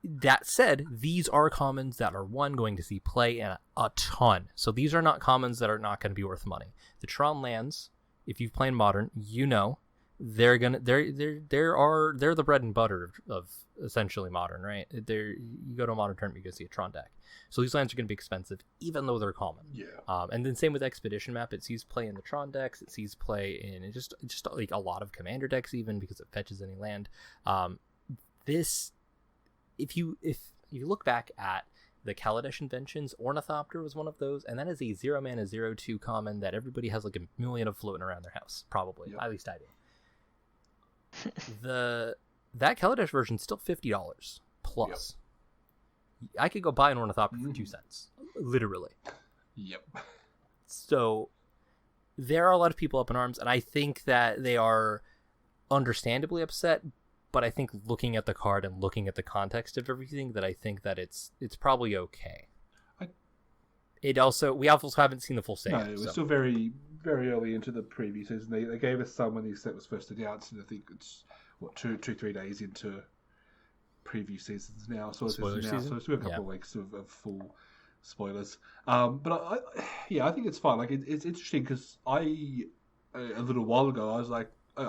That said, these are commons that are going to see play in a ton. So these are not commons that are not going to be worth money. The Tron lands, if you've played Modern, they're the bread and butter of essentially Modern, right? You go to a Modern tournament, you go see a Tron deck. So these lands are going to be expensive, even though they're common. Yeah. And then same with Expedition Map, it sees play in the Tron decks, it sees play in just like a lot of Commander decks, even because it fetches any land. If you look back at the Kaladesh inventions, Ornithopter was one of those, and that is a 0-mana 0/2 common that everybody has like a million of floating around their house, probably. Yep. At least I do. That Kaladesh version is still $50 plus. Yep. I could go buy an Ornithopter for 2 cents, literally. Yep. So there are a lot of people up in arms, and I think that they are understandably upset. But I think looking at the card and looking at the context of everything, that I think that it's probably okay. We also haven't seen the full set. No, we're still very, very early into the preview season. They gave us some when the set was first announced, and I think it's 2-3 days into preview seasons now. So it's now, so it's still a couple of weeks of full spoilers. But I think it's fine. Like it's interesting because a little while ago I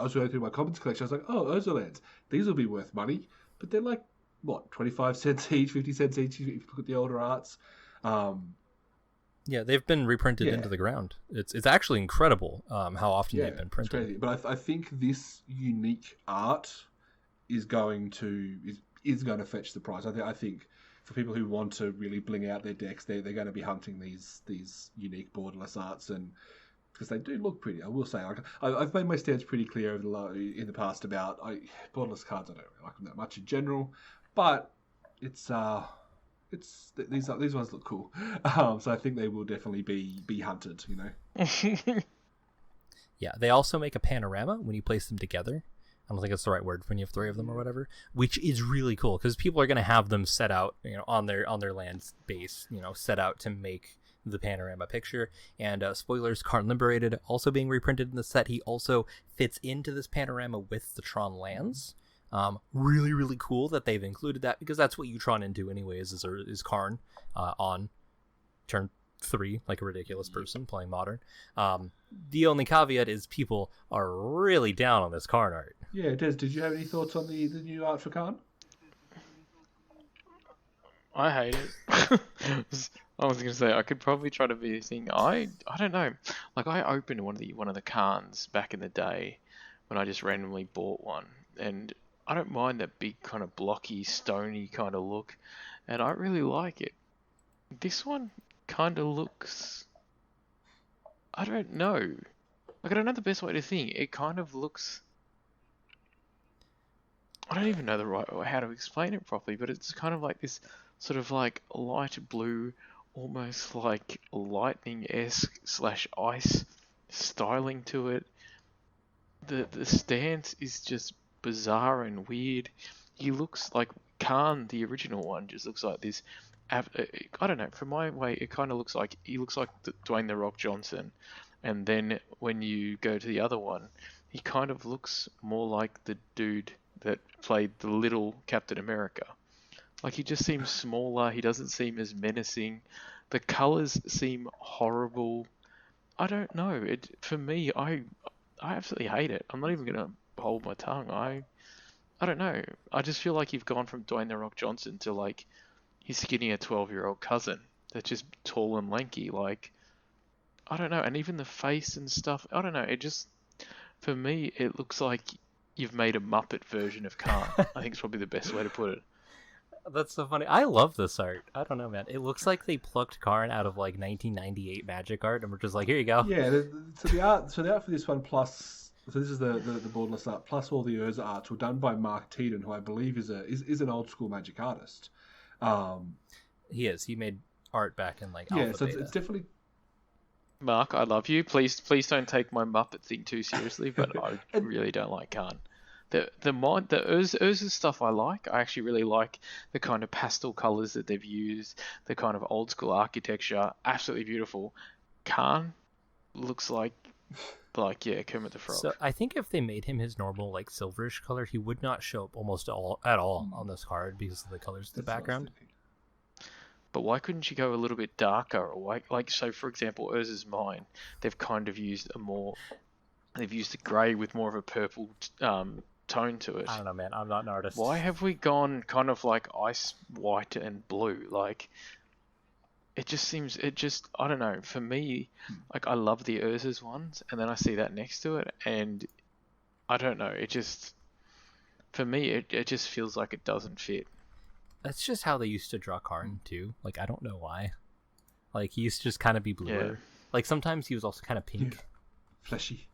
was going through my commons collection. I was like, oh, Urzalands, these will be worth money. But they're like, what, 25 cents each, 50 cents each if you look at the older arts. Yeah, they've been reprinted into the ground. It's actually incredible how often they've been printed. It's crazy. But I think this unique art is going to fetch the price. I think for people who want to really bling out their decks, they're going to be hunting these unique borderless arts, and because they do look pretty. I will say, like, I've made my stance pretty clear in the past about borderless cards. I don't really like them that much in general, but these ones look cool. So I think they will definitely be hunted. You know. Yeah, they also make a panorama when you place them together. I don't think that's the right word when you have 3 of them or whatever, which is really cool because people are going to have them set out, on their land base, set out to make the panorama picture. And spoilers, Karn Liberated also being reprinted in the set. He also fits into this panorama with the Tron lands. Really, really cool that they've included that, because that's what you Tron into anyways, is Karn on turn 3, like a ridiculous person playing Modern. The only caveat is people are really down on this Karn art. Yeah, Des, did you have any thoughts on the new art for Karn? I hate it. I was going to say, I could probably try to be a thing. I don't know. Like, I opened one of the Karns back in the day when I just randomly bought one. And I don't mind that big kind of blocky, stony kind of look. And I really like it. This one kind of looks... I don't know. Like, I don't know the best way to think. It kind of looks... I don't even know the right way how to explain it properly, but it's kind of like this sort of like light blue, almost like lightning-esque / ice styling to it. The stance is just bizarre and weird. He looks like Karn, the original one, just looks like this. I don't know. From my way, it kind of looks like Dwayne the Rock Johnson, and then when you go to the other one, he kind of looks more like the dude that played the little Captain America. Like, he just seems smaller. He doesn't seem as menacing. The colors seem horrible. I don't know. For me, I absolutely hate it. I'm not even gonna hold my tongue. I don't know. I just feel like you've gone from Dwayne the Rock Johnson to like his skinnier 12-year-old cousin that's just tall and lanky. Like, I don't know. And even the face and stuff, I don't know. It just, for me, it looks like you've made a Muppet version of Karn. I think it's probably the best way to put it. That's so funny. I love this art. I don't know, man. It looks like they plucked Karn out of like 1998 Magic art and we're just like, here you go. Yeah. So the art for this one, plus, so this is the borderless art, plus all the Urza arts were done by Mark Teeden, who I believe is an old school Magic artist. He is. He made art back in like Alpha Beta. It's definitely. Mark, I love you. Please don't take my Muppet thing too seriously, but I really don't like Karn. The Urza stuff I like. I actually really like the kind of pastel colors that they've used, the kind of old school architecture. Absolutely beautiful. Karn looks like Like, yeah, Kermit the Frog. So I think if they made him his normal like silverish color, he would not show up almost at all on this card because of the colors of the background. But why couldn't you go a little bit darker? Or why, like, so for example, Urza's Mine, they've kind of used they've used the grey with more of a purple tone to it. I don't know, man. I'm not an artist. Why have we gone kind of like ice white and blue? Like, it just I don't know. For me, like, I love the Urza's ones, and then I see that next to it, and I don't know. It just, for me, it just feels like it doesn't fit. That's just how they used to draw Karn too. Like, I don't know why. Like, he used to just kind of be bluer. Yeah. Like, sometimes he was also kind of pink. Yeah. Fleshy.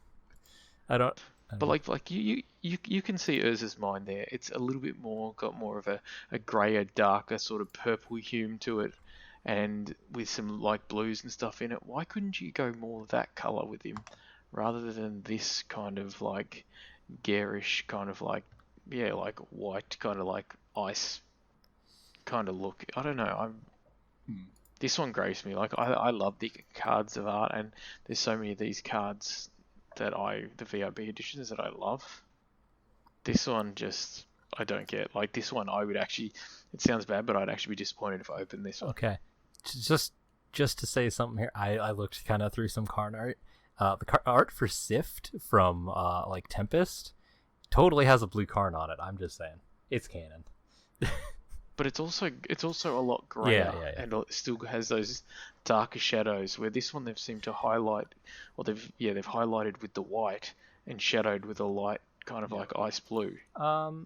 I don't But like you can see Urza's Mine there. It's a little bit got more of a grayer, darker sort of purple hue to it, and with some like blues and stuff in it. Why couldn't you go more of that color with him, rather than this kind of like garish kind of like like white kind of like ice kind of look? I don't know. This one grates me. Like, I love the cards of art, and there's so many of these cards that the VIP editions that I love. This one just, I don't get. Like, this one I would actually, it sounds bad, but I'd actually be disappointed if I opened this one. Okay. Just to say something here, I looked kind of through some Karn art. The art for Sift from like Tempest totally has a blue Karn on it. I'm just saying. It's canon. But it's also a lot grayer, yeah. and it still has those darker shadows. Where this one they've seemed to highlight, or they've highlighted with the white and shadowed with a light kind of like ice blue.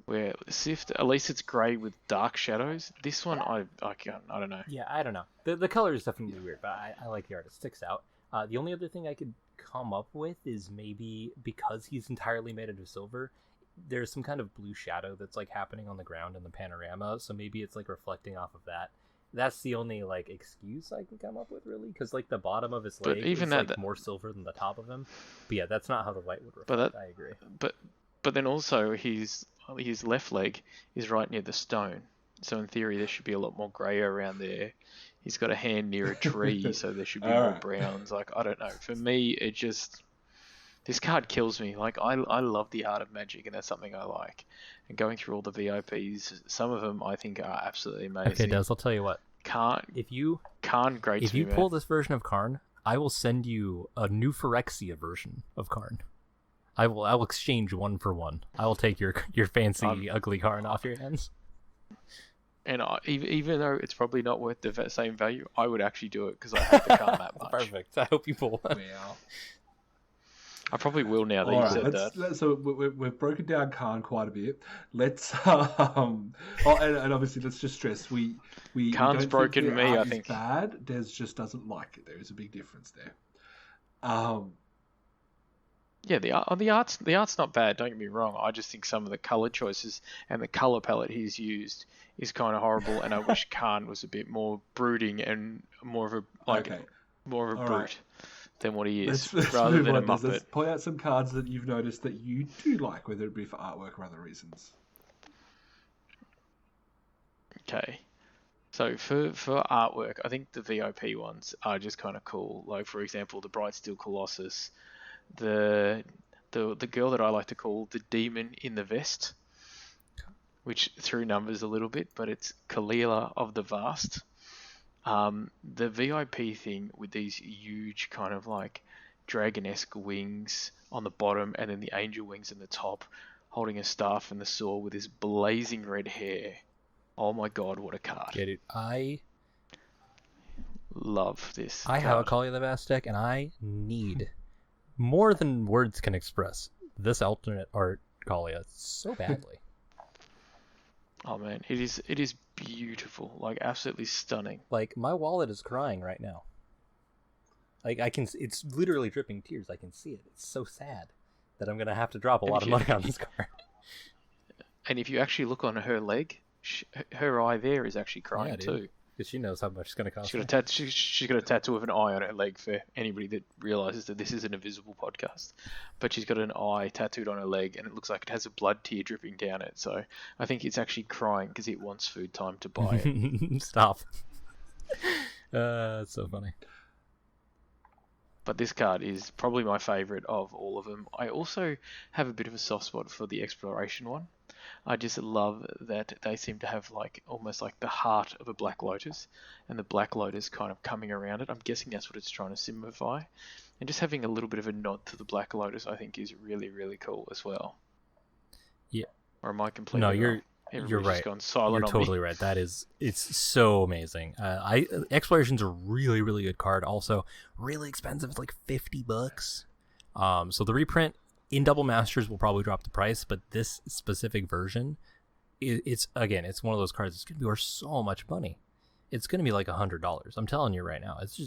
Where Sift, at least it's grey with dark shadows. This one I don't know. Yeah, I don't know. The color is definitely weird, but I like the art. It sticks out. The only other thing I could come up with is maybe because he's entirely made out of silver, there's some kind of blue shadow that's like happening on the ground in the panorama, so maybe it's like reflecting off of that. That's the only like excuse I can come up with, really, because like the bottom of his leg is like more silver than the top of him. But yeah, that's not how the light would reflect. I agree. But then also his left leg is right near the stone, so in theory there should be a lot more grey around there. He's got a hand near a tree, so there should be more browns. Like, I don't know. For me, it just, this card kills me. Like, I love the art of Magic, and that's something I like. And going through all the VIPs, some of them I think are absolutely amazing. Okay, Des, I'll tell you what. Karn grates me. If you pull this version of Karn, I will send you a new Phyrexia version of Karn. I will exchange one for one. I will take your fancy ugly Karn off your hands. And even though it's probably not worth the same value, I would actually do it because I hate the Karn that much. Perfect. I hope you pull one. I probably will now that you said that. So we've broken down Karn quite a bit. Let's and obviously let's just stress we Karn's don't broken think me. art I is think bad. Des just doesn't like it. There is a big difference there. Yeah, the art's not bad. Don't get me wrong. I just think some of the color choices and the color palette he's used is kind of horrible, and I wish Karn was a bit more brooding and more of a brute than what he is, rather than a Muppet. Let's point out some cards that you've noticed that you do like, whether it be for artwork or other reasons. Okay. So for artwork, I think the VIP ones are just kind of cool. Like, for example, the Bright Steel Colossus, the girl that I like to call the Demon in the Vest, which threw numbers a little bit, but it's Kalila of the Vast. The VIP thing with these huge kind of like dragon-esque wings on the bottom, and then the angel wings in the top, holding a staff and the sword with his blazing red hair. Oh my god, what a card. Yeah, dude, I love this I have a Kali the Vast deck, and I need more than words can express this alternate art Kalia so badly. Oh man, it is beautiful, like absolutely stunning. Like, my wallet is crying right now. Like, it's literally dripping tears. I can see it. It's so sad that I'm gonna have to drop a lot of money on this card. And if you actually look on her leg, her eye there is actually crying too. Because she knows how much it's going to cost. She's got a tattoo of an eye on her leg for anybody that realizes that this is an invisible podcast. But she's got an eye tattooed on her leg, and it looks like it has a blood tear dripping down it. So I think it's actually crying because it wants food time to buy it. Stop. It's so funny. But this card is probably my favorite of all of them. I also have a bit of a soft spot for the exploration one. I just love that they seem to have like almost like the heart of a Black Lotus, and the Black Lotus kind of coming around it. I'm guessing that's what it's trying to signify. And just having a little bit of a nod to the Black Lotus, I think, is really, really cool as well. Yeah. Or am I completely No, wrong? you're right. Gone silent You're on totally me. right. It's so amazing. Exploration's a really, really good card. Also, really expensive. It's like $50. So the reprint in Double Masters will probably drop the price, but this specific version, it's one of those cards that's gonna be worth so much money. It's gonna be like $100. I'm telling you right now. It's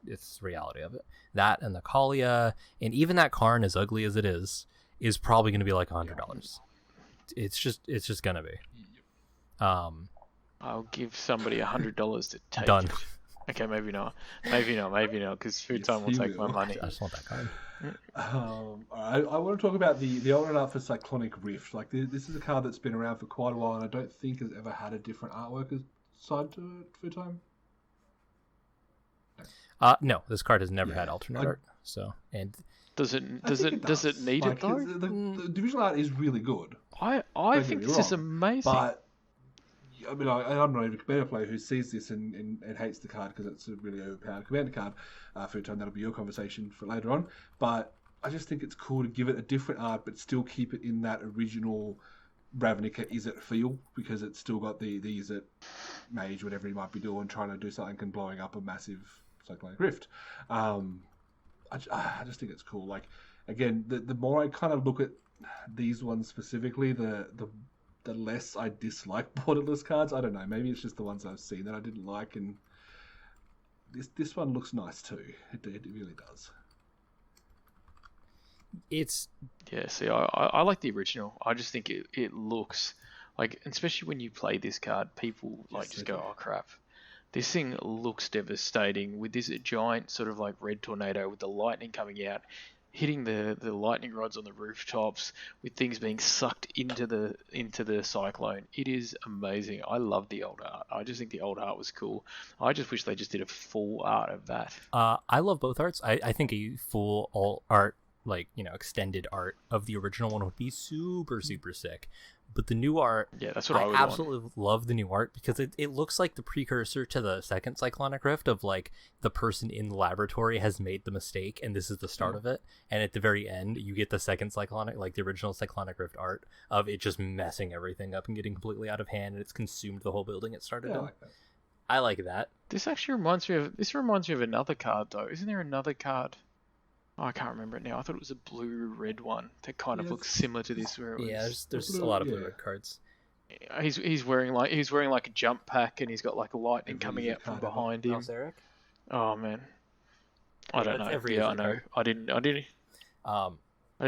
the reality of it. That and the Kalia, and even that Karn, as ugly as it is probably gonna be like $100. It's just gonna be. I'll give somebody $100 to take Done. it. Okay, maybe not, because Food Time will take my money. I just want that card. I want to talk about the alternate art for Cyclonic Rift. Like this is a card that's been around for quite a while, and I don't think has ever had a different artwork aside to Food Time. No, this card has never had alternate art. So, and does it need like, it though? The divisional art is really good. I think this is amazing. But I mean, I'm not even a Commander player who sees this and hates the card because it's a really overpowered Commander card. For a time, that'll be your conversation for later on. But I just think it's cool to give it a different art, but still keep it in that original Ravnica Izzet feel, because it's still got the Izzet mage, whatever he might be doing, trying to do something and blowing up a massive Cyclonic Rift. I just think it's cool. Like, again, the more I kind of look at these ones specifically, the less I dislike borderless cards. I don't know. Maybe it's just the ones I've seen that I didn't like, and this one looks nice too. It really does. See, I like the original. I just think it looks like, especially when you play this card, people like just go, oh crap. This thing looks devastating with this giant sort of like red tornado with the lightning coming out, hitting the lightning rods on the rooftops, with things being sucked into the cyclone. It is amazing. I love the old art. I just think the old art was cool. I just wish they just did a full art of that. I love both arts. I think a full all art, like, extended art of the original one would be super, super sick. But the new art, that's what I would absolutely love the new art, because it looks like the precursor to the second Cyclonic Rift, of like the person in the laboratory has made the mistake and this is the start of it, and at the very end you get the second Cyclonic, like the original Cyclonic Rift art of it just messing everything up and getting completely out of hand, and it's consumed the whole building it started in. I like that. This actually reminds me of another card though. Isn't there another card? Oh, I can't remember it now. I thought it was a blue-red one that kind of looks similar to this. Where it was... there's a lot of blue-red cards. He's wearing like a jump pack, and he's got like a lightning coming out from behind him. Eric? Oh man, I don't know. I know. I didn't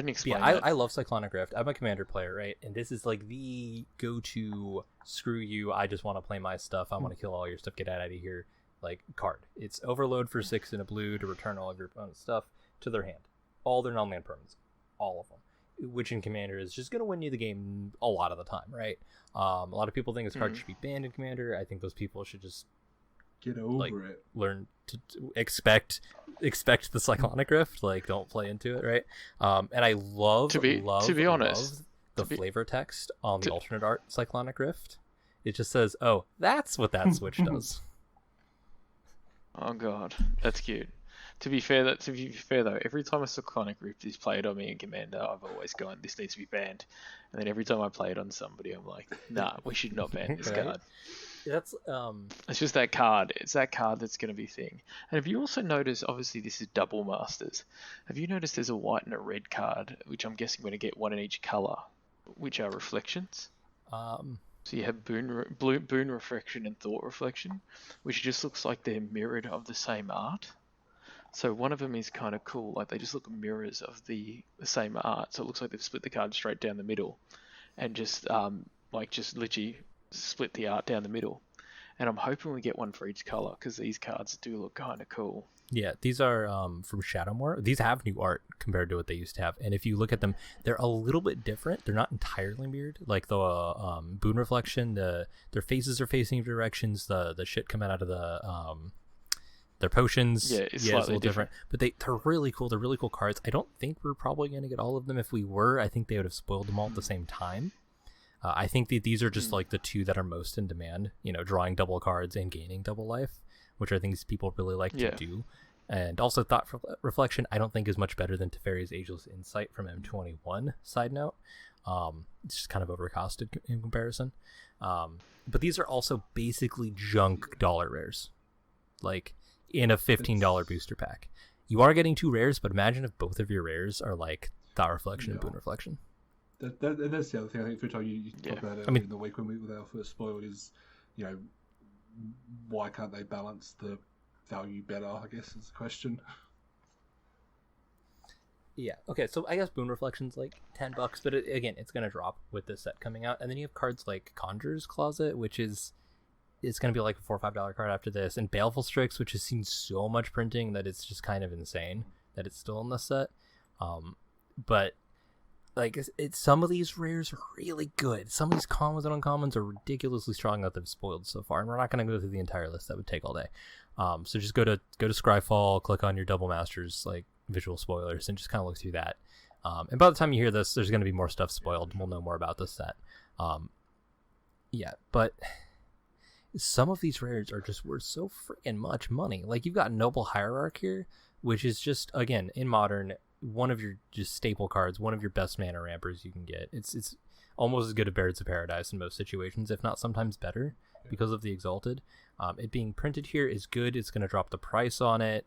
explain. Yeah, I love Cyclonic Rift. I'm a Commander player, right? And this is like the go-to screw you. I just want to play my stuff. I want to kill all your stuff. Get out of here, like card. It's Overload for 6 and a blue to return all of your opponent's stuff to their hand, all their non-land permanents, all of them, which in Commander is just going to win you the game a lot of the time, right? A lot of people think this card should be banned in Commander. I think those people should just get over it, learn to expect the Cyclonic Rift, like don't play into it, right? And I love to be honest, the flavor text on the alternate art Cyclonic Rift. It just says, "Oh, that's what that switch does." Oh god, that's cute. To be fair though, every time a Cyclonic Rift is played on me in Commander, I've always gone, this needs to be banned. And then every time I play it on somebody, I'm like, nah, we should not ban this card. That's It's just that card. It's that card that's going to be thing. And have you also noticed, obviously this is Double Masters, have you noticed there's a white and a red card, which I'm guessing we're going to get one in each color, which are reflections? So you have Boon Reflection and Thought Reflection, which just looks like they're mirrored of the same art. So one of them is kind of cool, like they just look mirrors of the same art. So it looks like they've split the card straight down the middle, and just literally split the art down the middle. And I'm hoping we get one for each color, because these cards do look kind of cool. Yeah, these are from Shadowmoor. These have new art compared to what they used to have, and if you look at them, they're a little bit different. They're not entirely mirrored. Like the Boon Reflection, their faces are facing directions. The shit coming out of Their potions, it's a slightly little different, but they're really cool. They're really cool cards. I don't think we're probably going to get all of them. If we were, I think they would have spoiled them all at the same time. I think that these are just like the two that are most in demand. Drawing double cards and gaining double life, which are things people really like to do. And also, Thought Reflection, I don't think is much better than Teferi's Ageless Insight from M21. Side note, it's just kind of overcosted in comparison. But these are also basically junk dollar rares, like in a $15 booster pack. You are getting 2 rares, but imagine if both of your rares are like Thought Reflection and Boon Reflection. That's the other thing. I think you talked about in the week when we with our first spoiled is, why can't they balance the value better? I guess is the question. Yeah. Okay. So I guess Boon Reflection's like $10, but again, it's gonna drop with this set coming out, and then you have cards like Conjurer's Closet, which it's gonna be like a $4 or $5 card after this, and Baleful Strix, which has seen so much printing that it's just kind of insane that it's still in the set. But like it's some of these rares are really good. Some of these commons and uncommons are ridiculously strong that they've spoiled so far, and we're not gonna go through the entire list. That would take all day. So just go to Scryfall, click on your Double Masters like visual spoilers, and just kind of look through that. And by the time you hear this, there's going to be more stuff spoiled. We'll know more about this set. But some of these rares are just worth so freaking much money. Like you've got Noble Hierarch here, which is just, again, in Modern, one of your just staple cards, one of your best mana rampers you can get. It's almost as good as Barrets of Paradise in most situations, if not sometimes better, because of the Exalted. It being printed here is good. It's going to drop the price on it.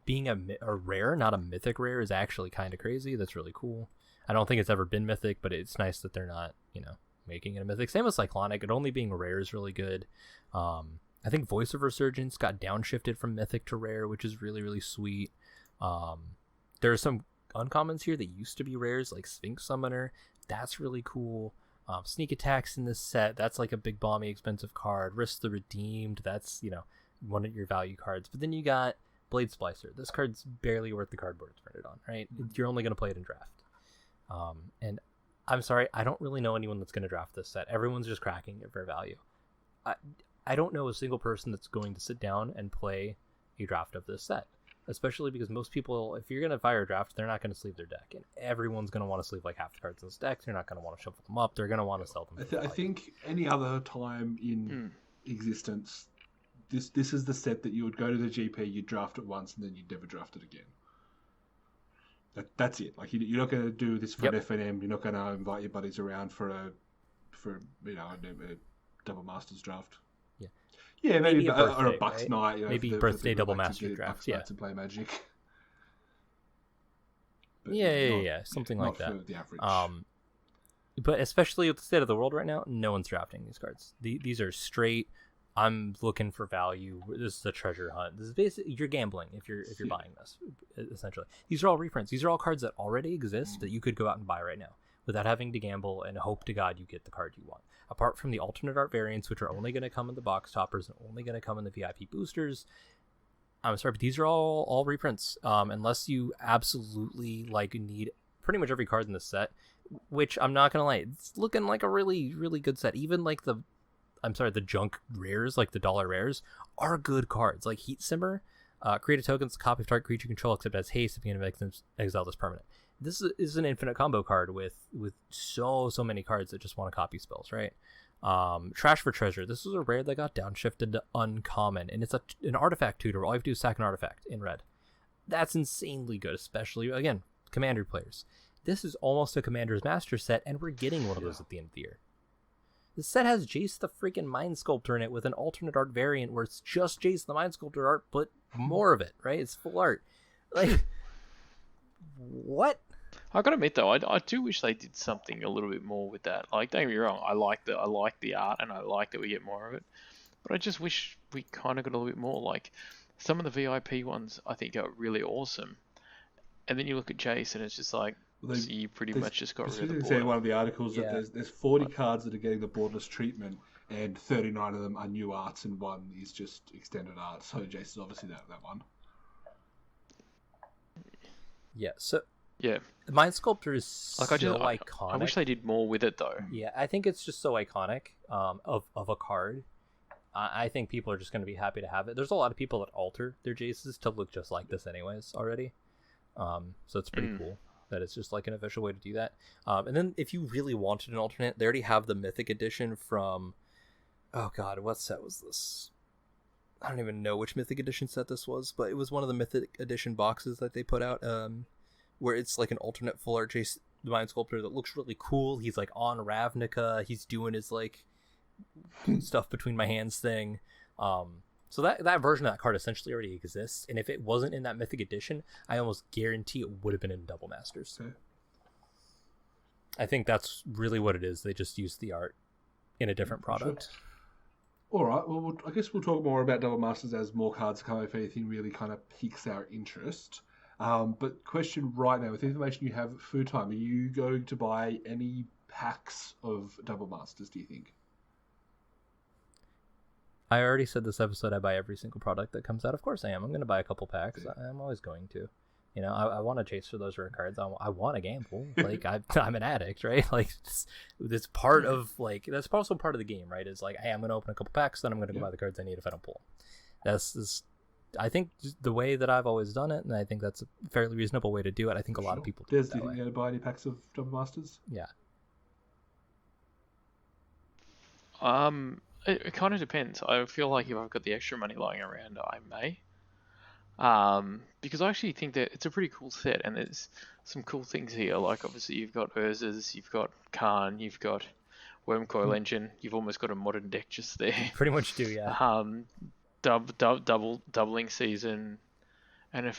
Being a rare, not a mythic rare, is actually kind of crazy. That's really cool. I don't think it's ever been mythic, but it's nice that they're not, making it a mythic. Same with Cyclonic. It only being a rare is really good. I think Voice of Resurgence got downshifted from mythic to rare, which is really, really sweet. There are some uncommons here that used to be rares, like Sphinx Summoner. That's really cool. Sneak Attacks in this set, that's like a big balmy expensive card. Risk the Redeemed, that's one of your value cards. But then you got Blade Splicer. This card's barely worth the cardboard it's printed on, right? You're only going to play it in draft. And I'm sorry, I don't really know anyone that's going to draft this set. Everyone's just cracking it for value. I don't know a single person that's going to sit down and play a draft of this set. Especially because most people, if you're going to fire a draft, they're not going to sleeve their deck. And everyone's going to want to sleeve like half the cards in this deck. They're not going to want to shuffle them up. They're going to want to sell them. I think any other time in existence, this is the set that you would go to the GP, you'd draft it once, and then you'd never draft it again. That's it. Like you're not going to do this for an FNM. You're not going to invite your buddies around for a Double Masters draft. Yeah, maybe a birthday, or a Bucks night. Maybe birthday Double Master draft. Yeah, to play Magic. But yeah, something like that. For the average. But especially with the state of the world right now, no one's drafting these cards. These are straight. I'm looking for value. This is a treasure hunt. This is basically you're gambling if you're buying this. Essentially, these are all reprints. These are all cards that already exist that you could go out and buy right now without having to gamble and hope to God you get the card you want. Apart from the alternate art variants, which are only going to come in the box toppers and only going to come in the VIP boosters. I'm sorry, but these are all reprints. Unless you absolutely need pretty much every card in the set, which I'm not gonna lie, it's looking like a really, really good set. Even like the junk rares, like the dollar rares, are good cards. Like Heat Simmer, create a token, copy of target creature you control, except as haste at the end of exile this permanent. This is an infinite combo card with so many cards that just want to copy spells, right? Trash for Treasure. This is a rare that got downshifted to uncommon, and it's an artifact tutor. All you have to do is sack an artifact in red. That's insanely good, especially, again, Commander players. This is almost a Commander's Master set, and we're getting one of those at the end of the year. This set has Jace the freaking Mind Sculptor in it with an alternate art variant where it's just Jace the Mind Sculptor art, but more of it, right? It's full art. Like, what? I gotta admit though, I do wish they did something a little bit more with that. Like, don't get me wrong, I like the art and I like that we get more of it, but I just wish we kind of got a little bit more. Like some of the VIP ones, I think are really awesome, and then you look at Jace and it's just like, so you pretty much just got rid of the board. In one of the articles that there's 40 cards that are getting the borderless treatment, and 39 of them are new arts, and one is just extended art. So Jace is obviously that one. Yeah. So. Yeah, the Mind Sculptor is so iconic. I wish they did more with it though. Yeah, I think it's just so iconic of a card. I think people are just going to be happy to have it. There's a lot of people that alter their Jaces to look just like this anyways already. So it's pretty cool that it's just like an official way to do that. And then if you really wanted an alternate, they already have the Mythic Edition from, oh god, what set was this? I don't even know which Mythic Edition set this was, but it was one of the Mythic Edition boxes that they put out, where it's like an alternate full art Jace Divine Sculptor that looks really cool. He's like on Ravnica, he's doing his like stuff between my hands thing. So that version of that card essentially already exists, and if it wasn't in that Mythic Edition, I almost guarantee it would have been in Double Masters. Okay. I think that's really what it is. They just used the art in a different product. Sure. All right. Well, I guess we'll talk more about Double Masters as more cards come, if anything really kind of piques our interest. But question right now, with the information you have, Food Time, are you going to buy any packs of Double Masters, do you think? I already said this episode I buy every single product that comes out. Of course I am. I'm going to buy a couple packs. Yeah. I'm always going to. You know, I want to chase for those rare cards. I want to gamble. Like, I'm an addict, right? Like, it's part of, like, that's also part of the game, right? It's like, hey, I'm going to open a couple packs, then I'm going to go buy the cards I need if I don't pull them. That's I think, the way that I've always done it, and I think that's a fairly reasonable way to do it. I think a lot of people do it that way. Do you think you're going to buy any packs of Double Masters? Yeah. It kind of depends. I feel like if I've got the extra money lying around, I may. Because I actually think that it's a pretty cool set, and there's some cool things here. Like, obviously, you've got Urzas, you've got Khan, you've got Wormcoil Engine. You've almost got a modern deck just there. Pretty much do, yeah. Doubling Season, and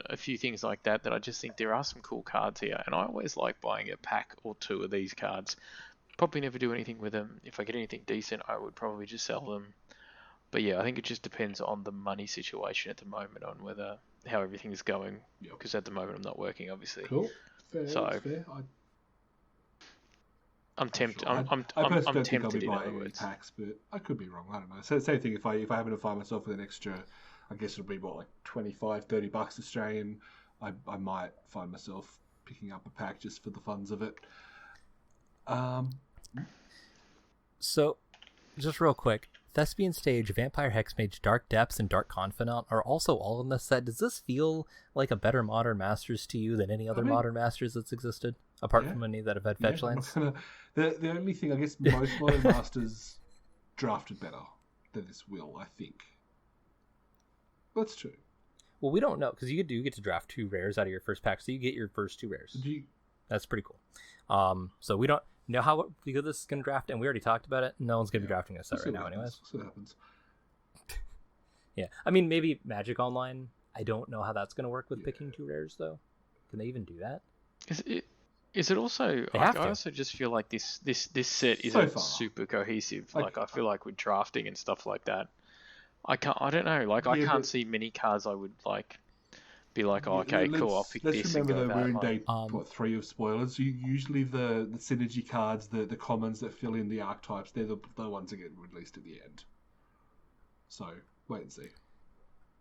a few things like that. That I just think there are some cool cards here, and I always like buying a pack or two of these cards. Probably never do anything with them. If I get anything decent, I would probably just sell them. But yeah, I think it just depends on the money situation at the moment, on whether how everything's going. Because at the moment I'm not working, obviously. Cool. Fair, so fair. I'm tempted. Sure. I'm don't tempted think I'll be in buying other any words. packs, but I could be wrong. I don't know. So same thing. If I happen to find myself with an extra, I guess it'll be what, like $25-30 Australian. I might find myself picking up a pack just for the funs of it. So, just real quick, Thespian Stage, Vampire Hexmage, Dark Depths, and Dark Confidant are also all in this set. Does this feel like a better Modern Masters to you than any other Modern Masters that's existed, apart from any that have had fetch lands? The only thing, I guess, most Modern Masters drafted better than this will, I think. That's true. Well, we don't know, because you get to draft 2 rares out of your first pack, so you get your first 2 rares. That's pretty cool. So we don't know how good this is going to draft, and we already talked about it. No one's going to be drafting a set right now anyways. So what happens. Yeah, I mean, maybe Magic Online. I don't know how that's going to work with picking 2 rares, though. Can they even do that? Is it also... I also just feel like this set isn't super cohesive. Like, I feel like with drafting and stuff like that, I don't know. Like, I can't see many cards I would, like... Be like, oh, okay, cool, I'll pick this and go Let's remember that we're in like, day 3 of spoilers. Usually the synergy cards, the commons that fill in the archetypes, they're the ones that get released at the end. So, wait and see.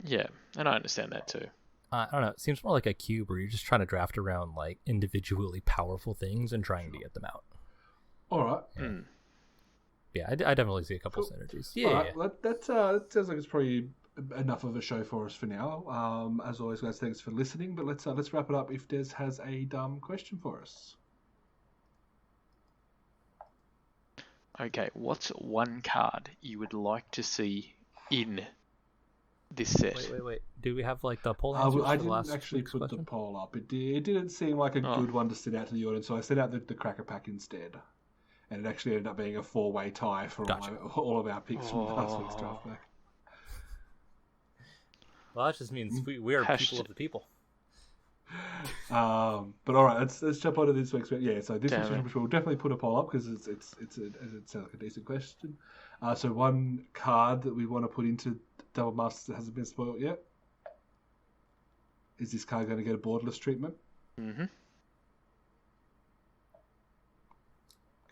Yeah, and I understand that too. I don't know, it seems more like a cube where you're just trying to draft around like individually powerful things and trying to get them out. Alright. Yeah, I definitely see a couple synergies. Yeah. Right, that sounds like it's probably enough of a show for us for now. As always, guys, thanks for listening. But let's wrap it up. If Des has a dumb question for us. Okay, what's one card you would like to see in this set? Wait. Do we have like the poll answers I for the last didn't actually put question? the poll up. It didn't seem like a good one to send out to the audience, so I sent out the Cracker Pack instead. And it actually ended up being a 4-way tie for all of our picks from last week's draft pack. Well, that just means we are people of the people. But all right, let's jump on to this week's. Yeah, so this week's we'll definitely put a poll up because it sounds like a decent question. So one card that we want to put into Double Masters that hasn't been spoiled yet. Is this card going to get a borderless treatment? Mm-hmm.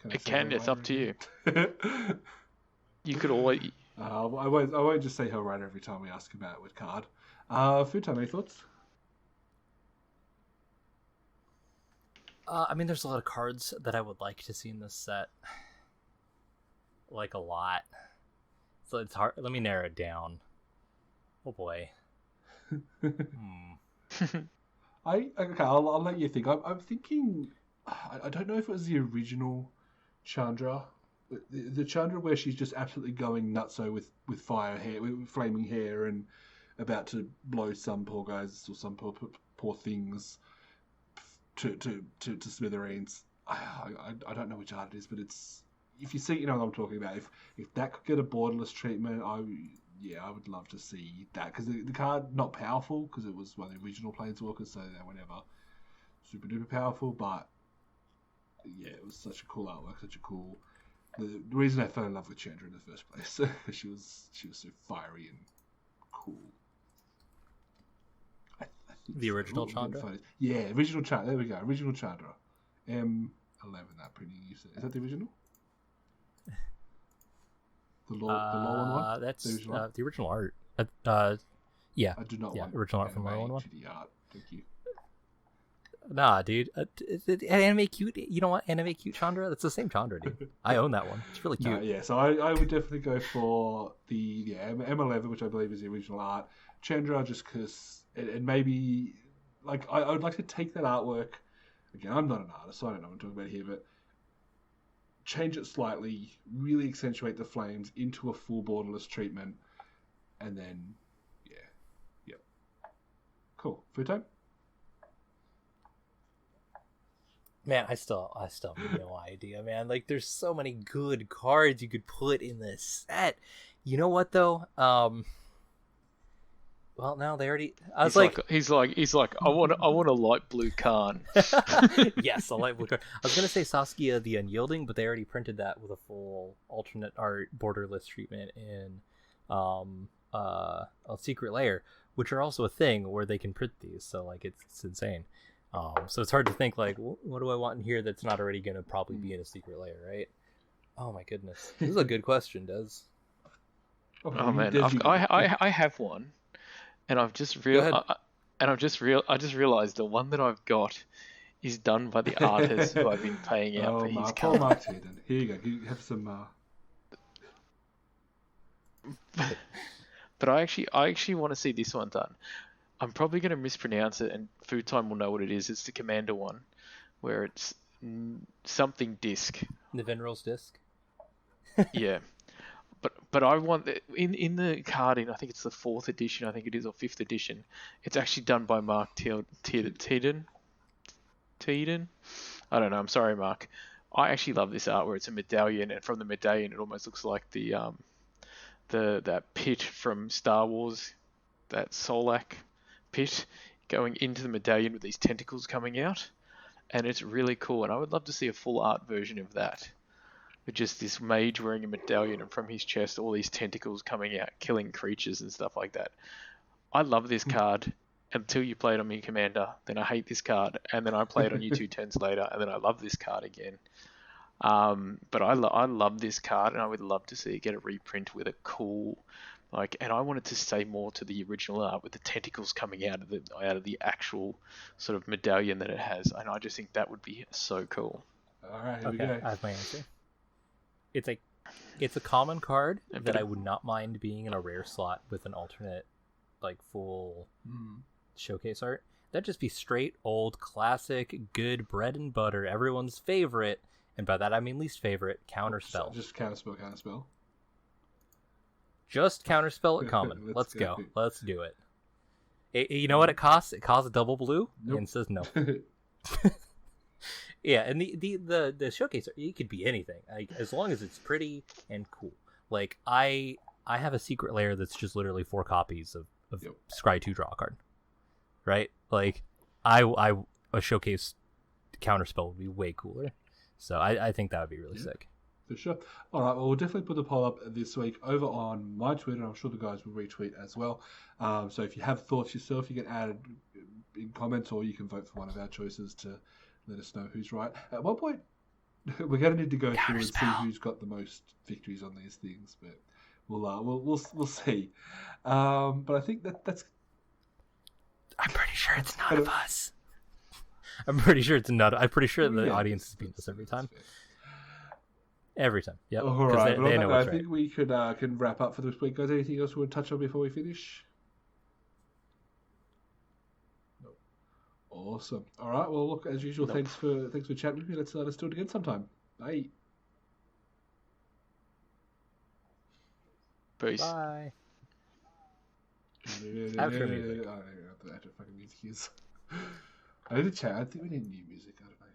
It's up to you. You could always... I won't just say Hellrider every time we ask about it with card. Food Time, any thoughts? I mean, there's a lot of cards that I would like to see in this set. Like, a lot. So it's hard. Let me narrow it down. Oh boy. I'll let you think. I'm thinking. I don't know if it was the original Chandra, the Chandra where she's just absolutely going nutso with fire hair, with flaming hair, and about to blow some poor guys or some poor things to smithereens. I don't know which art it is, but it's, if you see, you know what I'm talking about. If that could get a borderless treatment, I would love to see that, because the card not powerful because it was one of the original Planeswalkers, so they were never super duper powerful. But yeah, it was such a cool artwork, such a cool. The reason I fell in love with Chandra in the first place, because she was so fiery and cool. I think the original Chandra. Yeah, original Chandra. There we go. Original Chandra. M11. That printing you said. Is that the original? The law one? That's the original art. Yeah. I do not want original art from law one. Art. Thank you. Nah, dude. Anime cute. You don't want anime cute Chandra? That's the same Chandra, dude. I own that one. It's really cute. No, yeah, so I would definitely go for the M11, which I believe is the original art. Chandra, just because it maybe, like, I would like to take that artwork. Again, I'm not an artist, so I don't know what I'm talking about here, but change it slightly, really accentuate the flames into a full borderless treatment, and then, yep. Cool. Food time? Man, I still have no idea, man. Like, there's so many good cards you could put in this set. You know what, though? Well, no, they already. He's like. I want a light blue Khan. Yes, a light blue card. I was gonna say Saskia the Unyielding, but they already printed that with a full alternate art borderless treatment in a Secret Lair, which are also a thing where they can print these. So like it's insane. So it's hard to think like, what do I want in here that's not already gonna probably be in a Secret Lair, right? Oh my goodness, this is a good question, Des. Oh man, I have one. And I just realized the one that I've got is done by the artist who I've been paying out for his card. Mark Hayden. Here you go. You have some. But I actually want to see this one done. I'm probably going to mispronounce it, and Food Time will know what it is. It's the Commander one, where it's something disc. Nivenrel's disc. Yeah. But I want in the carding. I think it's the 4th edition. I think it is, or 5th edition. It's actually done by Mark Teeden. I don't know. I'm sorry, Mark. I actually love this art where it's a medallion, and from the medallion, it almost looks like that pit from Star Wars, that Solak pit going into the medallion with these tentacles coming out, and it's really cool. And I would love to see a full art version of that. With just this mage wearing a medallion, and from his chest all these tentacles coming out, killing creatures and stuff like that. I love this card until you play it on me Commander, then I hate this card, and then I play it on you 2/10s later, and then I love this card again. But I love this card, and I would love to see it get a reprint with a cool, like, and I wanted to stay more to the original art with the tentacles coming out of the actual sort of medallion that it has, and I just think that would be so cool. All right, here we go. I have my answer. It's a common card that I would not mind being in a rare slot with an alternate, like, full showcase art. That'd just be straight old classic good bread and butter, everyone's favorite, and by that I mean least favorite, Counterspell. Just Counterspell. Just Counterspell at common. Let's go. Let's do it. You know what it costs? It costs a double blue, and it says no. Yeah, and the showcase, it could be anything, as long as it's pretty and cool. Like, I have a Secret Lair that's just literally 4 copies of Scry 2 draw card, right? Like, a showcase Counterspell would be way cooler. So I think that would be really sick. For sure. All right, well, we'll definitely put the poll up this week over on my Twitter, and I'm sure the guys will retweet as well. So if you have thoughts yourself, you can add in comments, or you can vote for one of our choices to let us know who's right. At one point, we're going to need to go through and see who's got the most victories on these things, but we'll see. But I think that's. I'm pretty sure it's none of us. I'm pretty sure it's not. I'm pretty sure the audience has beat us every time. Every time. Yep. All 'Cause right. they know I what's right. think we could can wrap up for this week, guys. Anything else we want to touch on before we finish? No. Awesome. All right. Well, look, as usual, Nope. thanks for chatting with me. Let's do it again sometime. Bye. Peace. Bye. Outro music. I don't know what the outro fucking music is. I need to chat. I think we need new music. I don't know.